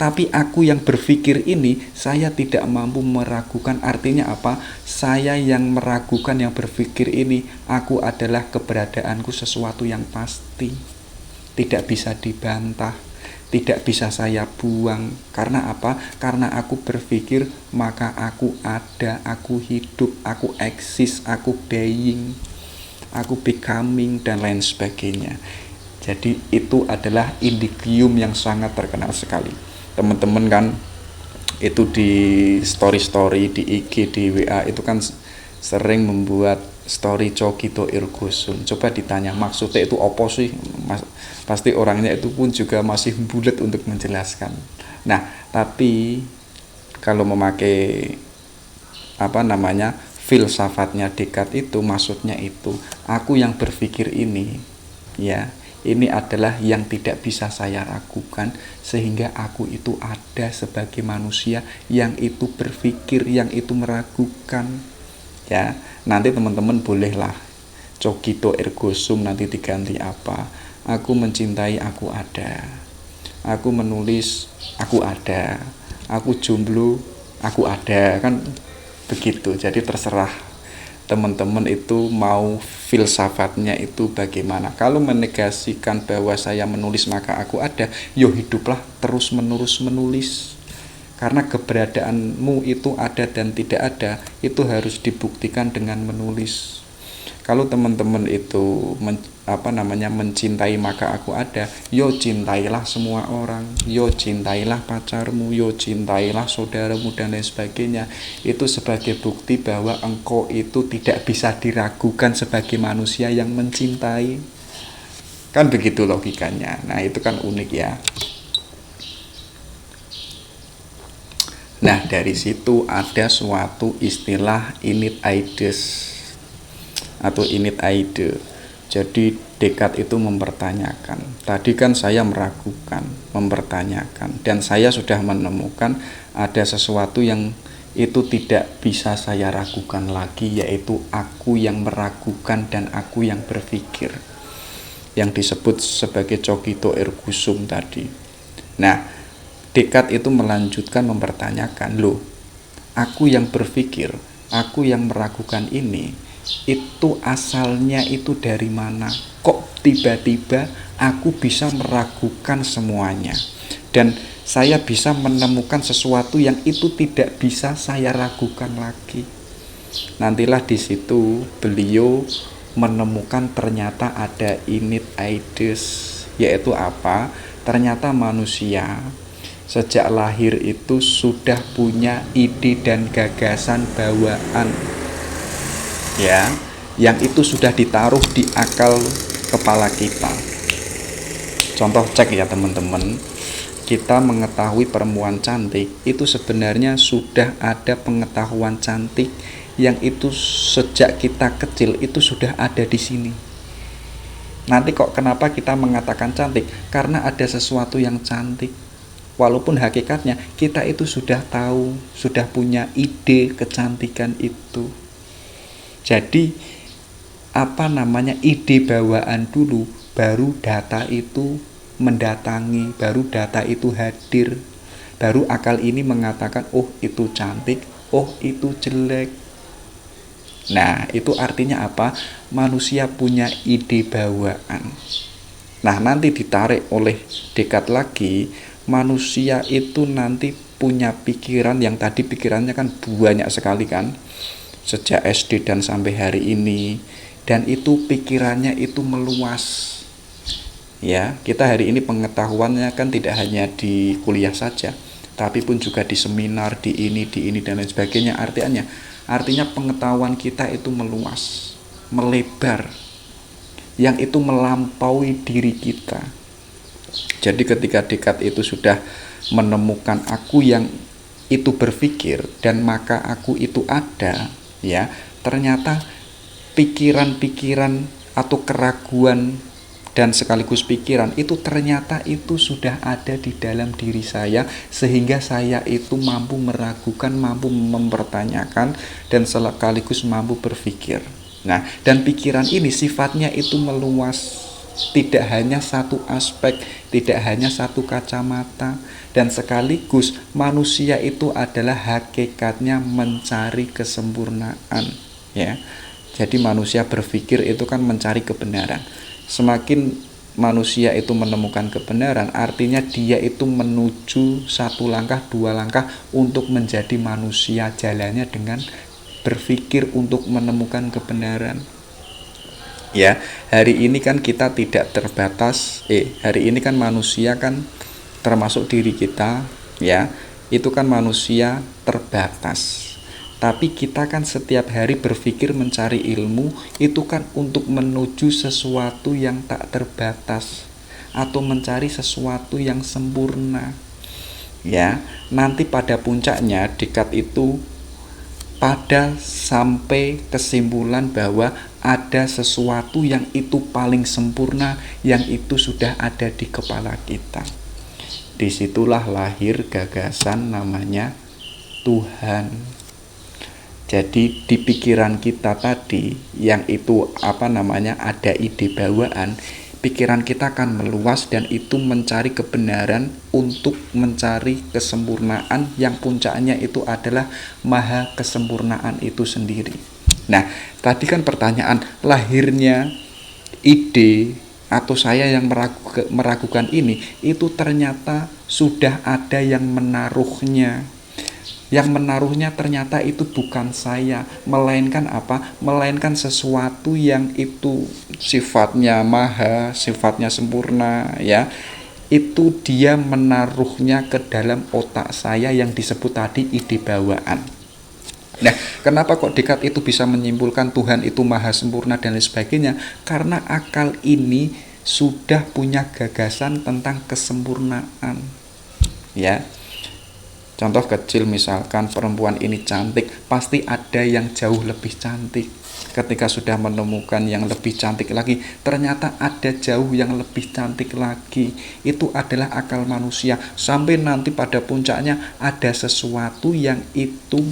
Tapi aku yang berpikir ini, saya tidak mampu meragukan. Artinya apa? Saya yang meragukan, yang berpikir ini, aku adalah keberadaanku sesuatu yang pasti. Tidak bisa dibantah, tidak bisa saya buang. Karena apa? Karena aku berpikir, maka aku ada, aku hidup, aku eksis, aku being, aku becoming, dan lain sebagainya. Jadi itu adalah indigium yang sangat terkenal sekali. Teman-teman kan itu di story-story, di IG, di WA itu kan sering membuat story cogito ergo sum. Coba ditanya maksudnya itu apa sih? Pasti orangnya itu pun juga masih bulat untuk menjelaskan. Nah, tapi kalau memakai filsafatnya Descartes itu, maksudnya itu aku yang berpikir ini, ya, ini adalah yang tidak bisa saya ragukan, sehingga aku itu ada sebagai manusia yang itu berpikir, yang itu meragukan. Ya, nanti teman-teman bolehlah cogito ergo sum nanti diganti apa? Aku mencintai, aku ada. Aku menulis, aku ada. Aku jomblo, aku ada. Kan begitu. Jadi terserah teman-teman itu mau filsafatnya itu bagaimana. Kalau menegasikan bahwa saya menulis maka aku ada, yo hiduplah terus menerus menulis. Karena keberadaanmu itu ada dan tidak ada, itu harus dibuktikan dengan menulis. Kalau teman-teman itu mencintai maka aku ada, yo cintailah semua orang, yo cintailah pacarmu, yo cintailah saudaramu, dan lain sebagainya. Itu sebagai bukti bahwa engkau itu tidak bisa diragukan sebagai manusia yang mencintai. Kan begitu logikanya. Nah, itu kan unik ya. Nah, dari situ ada suatu istilah init aides atau init aide. Jadi Descartes itu mempertanyakan. Tadi kan saya meragukan, mempertanyakan, dan saya sudah menemukan ada sesuatu yang itu tidak bisa saya ragukan lagi, yaitu aku yang meragukan dan aku yang berpikir, yang disebut sebagai cogito ergo sum tadi. Nah, Descartes itu melanjutkan mempertanyakan, loh, aku yang berpikir, aku yang meragukan ini, itu asalnya itu dari mana? Kok tiba-tiba aku bisa meragukan semuanya? Dan saya bisa menemukan sesuatu yang itu tidak bisa saya ragukan lagi. Nantilah di situ beliau menemukan ternyata ada init aides, yaitu apa? Ternyata manusia sejak lahir itu sudah punya ide dan gagasan bawaan, ya, yang itu sudah ditaruh di akal kepala kita. Contoh cek ya teman-teman, kita mengetahui perempuan cantik itu sebenarnya sudah ada pengetahuan cantik yang itu sejak kita kecil itu sudah ada di sini. Nanti kok kenapa kita mengatakan cantik? Karena ada sesuatu yang cantik. Walaupun hakikatnya kita itu sudah tahu, sudah punya ide kecantikan itu. Jadi ide bawaan dulu, baru data itu mendatangi, baru data itu hadir, baru akal ini mengatakan, oh itu cantik, oh itu jelek. Nah, itu artinya apa? Manusia punya ide bawaan. Nah, nanti ditarik oleh Descartes lagi, manusia itu nanti punya pikiran yang tadi pikirannya kan banyak sekali kan, sejak SD dan sampai hari ini, dan itu pikirannya itu meluas. Ya, kita hari ini pengetahuannya kan tidak hanya di kuliah saja, tapi pun juga di seminar, di ini dan lain sebagainya. Artinya pengetahuan kita itu meluas, melebar, yang itu melampaui diri kita. Jadi ketika Descartes itu sudah menemukan aku yang itu berpikir dan maka aku itu ada, ya, ternyata pikiran-pikiran atau keraguan dan sekaligus pikiran itu ternyata itu sudah ada di dalam diri saya, sehingga saya itu mampu meragukan, mampu mempertanyakan, dan sekaligus mampu berpikir. Nah, dan pikiran ini sifatnya itu meluas, tidak hanya satu aspek, tidak hanya satu kacamata, dan sekaligus manusia itu adalah hakikatnya mencari kesempurnaan, ya. Jadi manusia berpikir itu kan mencari kebenaran. Semakin manusia itu menemukan kebenaran, artinya dia itu menuju satu langkah, dua langkah untuk menjadi manusia. Jalannya dengan berpikir untuk menemukan kebenaran. Ya, hari ini kan kita tidak terbatas. Hari ini kan manusia kan termasuk diri kita, ya, itu kan manusia terbatas. Tapi kita kan setiap hari berpikir mencari ilmu, itu kan untuk menuju sesuatu yang tak terbatas atau mencari sesuatu yang sempurna. Ya, nanti pada puncaknya Descartes itu pada sampai kesimpulan bahwa ada sesuatu yang itu paling sempurna, yang itu sudah ada di kepala kita. Disitulah lahir gagasan namanya Tuhan. Jadi di pikiran kita tadi yang itu ada ide bawaan, pikiran kita akan meluas dan itu mencari kebenaran untuk mencari kesempurnaan yang puncaknya itu adalah maha kesempurnaan itu sendiri. Nah, tadi kan pertanyaan lahirnya ide atau saya yang meragukan ini, itu ternyata sudah ada yang menaruhnya. Yang menaruhnya ternyata itu bukan saya, melainkan apa? Melainkan sesuatu yang itu sifatnya maha, sifatnya sempurna, ya. Itu dia menaruhnya ke dalam otak saya yang disebut tadi ide bawaan. Nah, kenapa kok Descartes itu bisa menyimpulkan Tuhan itu maha sempurna dan lain sebagainya? Karena akal ini sudah punya gagasan tentang kesempurnaan, ya. Contoh kecil, misalkan perempuan ini cantik, pasti ada yang jauh lebih cantik. Ketika sudah menemukan yang lebih cantik lagi, ternyata ada jauh yang lebih cantik lagi. Itu adalah akal manusia. Sampai nanti pada puncaknya ada sesuatu yang itu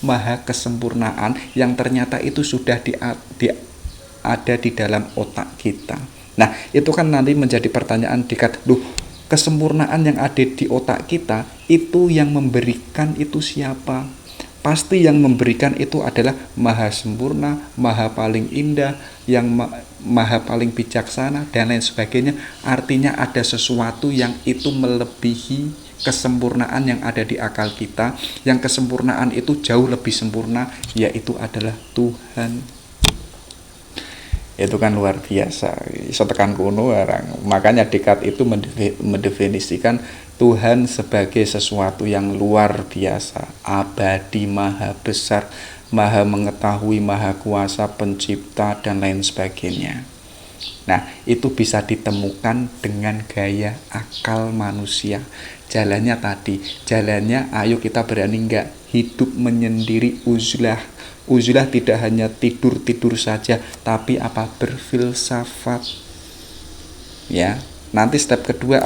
maha kesempurnaan, yang ternyata itu sudah ada di dalam otak kita. Nah, itu kan nanti menjadi pertanyaan Descartes, kesempurnaan yang ada di otak kita itu yang memberikan itu siapa? Pasti yang memberikan itu adalah maha sempurna, maha paling indah, yang maha paling bijaksana dan lain sebagainya. Artinya ada sesuatu yang itu melebihi kesempurnaan yang ada di akal kita, yang kesempurnaan itu jauh lebih sempurna, yaitu adalah Tuhan. Itu kan luar biasa, iso tekan kuno orang. Makanya Descartes itu mendefinisikan Tuhan sebagai sesuatu yang luar biasa, abadi, maha besar, maha mengetahui, maha kuasa, pencipta dan lain sebagainya. Nah, itu bisa ditemukan dengan gaya akal manusia. Jalannya tadi, jalannya ayo kita berani enggak hidup menyendiri, uzlah. Uzlah tidak hanya tidur-tidur saja, tapi berfilsafat. Ya, nanti step kedua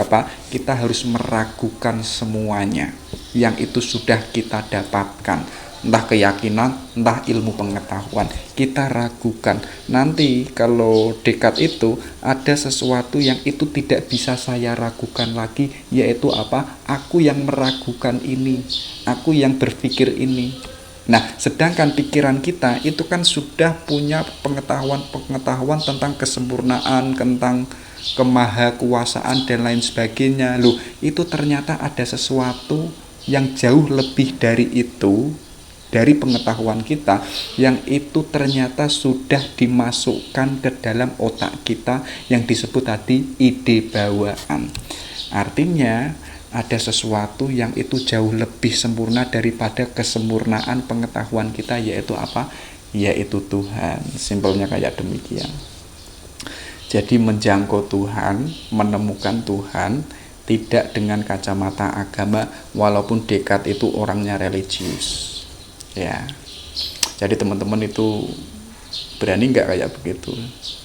kita harus meragukan semuanya yang itu sudah kita dapatkan, entah keyakinan, entah ilmu pengetahuan, kita ragukan. Nanti kalau Descartes itu ada sesuatu yang itu tidak bisa saya ragukan lagi, yaitu aku yang meragukan ini, aku yang berpikir ini. Nah, sedangkan pikiran kita itu kan sudah punya pengetahuan tentang kesempurnaan, tentang kemahakuasaan dan lain sebagainya. Itu ternyata ada sesuatu yang jauh lebih dari itu, dari pengetahuan kita, yang itu ternyata sudah dimasukkan ke dalam otak kita yang disebut tadi ide bawaan. Artinya ada sesuatu yang itu jauh lebih sempurna daripada kesempurnaan pengetahuan kita, yaitu yaitu Tuhan. Simpelnya kayak demikian. Jadi menjangkau Tuhan, menemukan Tuhan, tidak dengan kacamata agama, walaupun Descartes itu orangnya religius. Ya, jadi teman-teman itu berani nggak kayak begitu?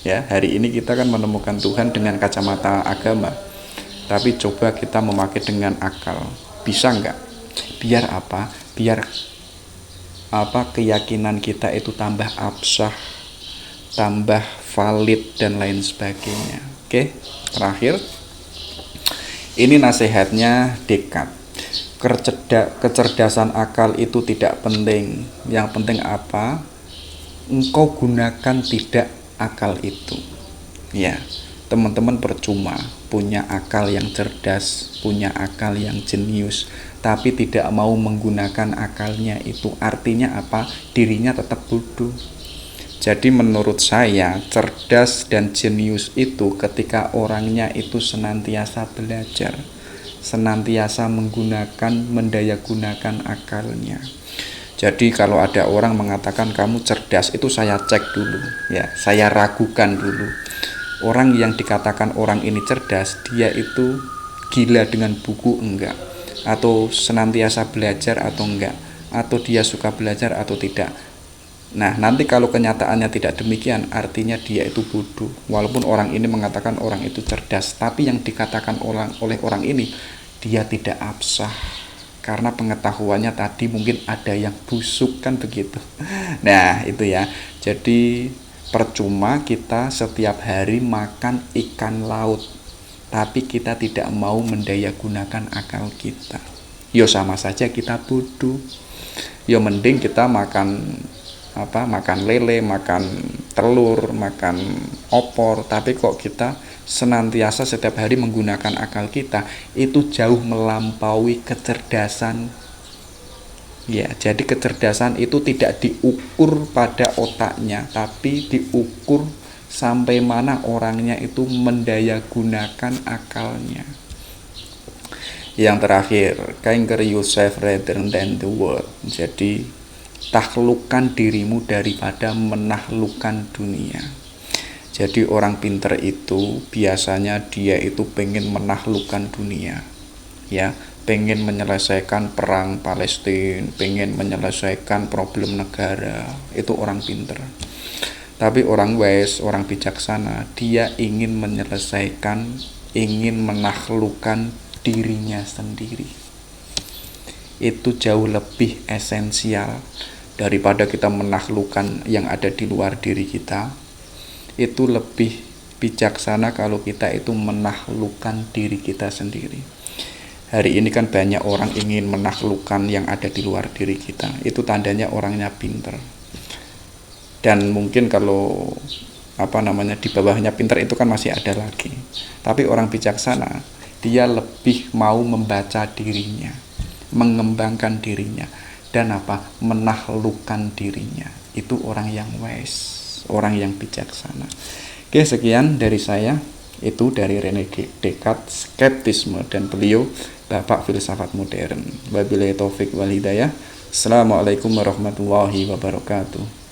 Ya, hari ini kita kan menemukan Tuhan dengan kacamata agama, tapi coba kita memakai dengan akal, bisa nggak? Biar apa? Biar keyakinan kita itu tambah absah, tambah valid dan lain sebagainya. Oke, terakhir ini nasihatnya Descartes. Kecerdasan akal itu tidak penting. Yang penting apa? Engkau gunakan tidak akal itu. Ya, teman-teman percuma punya akal yang cerdas, punya akal yang jenius, tapi tidak mau menggunakan akalnya itu. Artinya apa? Dirinya tetap bodoh. Jadi menurut saya cerdas dan jenius itu ketika orangnya itu senantiasa belajar, senantiasa menggunakan, mendayagunakan akalnya. Jadi kalau ada orang mengatakan kamu cerdas, itu saya cek dulu, ya, saya ragukan dulu. Orang yang dikatakan orang ini cerdas, dia itu gila dengan buku enggak, atau senantiasa belajar atau enggak, atau dia suka belajar atau tidak. Nah, nanti kalau kenyataannya tidak demikian, artinya dia itu bodoh. Walaupun orang ini mengatakan orang itu cerdas, tapi yang dikatakan oleh orang ini, dia tidak absah. Karena pengetahuannya tadi mungkin ada yang busuk, kan begitu. Nah, itu ya. Jadi percuma kita setiap hari makan ikan laut, tapi kita tidak mau mendayagunakan akal kita. Yo sama saja kita bodoh. Yo mending kita makan lele, makan telur, makan opor, tapi kok kita senantiasa setiap hari menggunakan akal kita, itu jauh melampaui kecerdasan. Ya, jadi kecerdasan itu tidak diukur pada otaknya, tapi diukur sampai mana orangnya itu mendayagunakan akalnya. Yang terakhir, conquer yourself rather than the world. Jadi taklukkan dirimu daripada menaklukkan dunia. Jadi orang pinter itu biasanya dia itu pengen menaklukkan dunia, ya, pengen menyelesaikan perang Palestina, pengen menyelesaikan problem negara. Itu orang pinter. Tapi orang wise, orang bijaksana, dia ingin menyelesaikan, ingin menaklukkan dirinya sendiri. Itu jauh lebih esensial daripada kita menaklukkan yang ada di luar diri kita. Itu lebih bijaksana kalau kita itu menaklukkan diri kita sendiri. Hari ini kan banyak orang ingin menaklukkan yang ada di luar diri kita. Itu tandanya orangnya pinter. Dan mungkin kalau di bawahnya pinter itu kan masih ada lagi. Tapi orang bijaksana, dia lebih mau membaca dirinya, mengembangkan dirinya, dan menaklukkan dirinya. Itu orang yang wise, orang yang bijaksana. Oke, sekian dari saya. Itu dari René Descartes, skeptisme, dan beliau bapak filsafat modern. Wabillahi taufik wal hidayah. Assalamualaikum warahmatullahi wabarakatuh.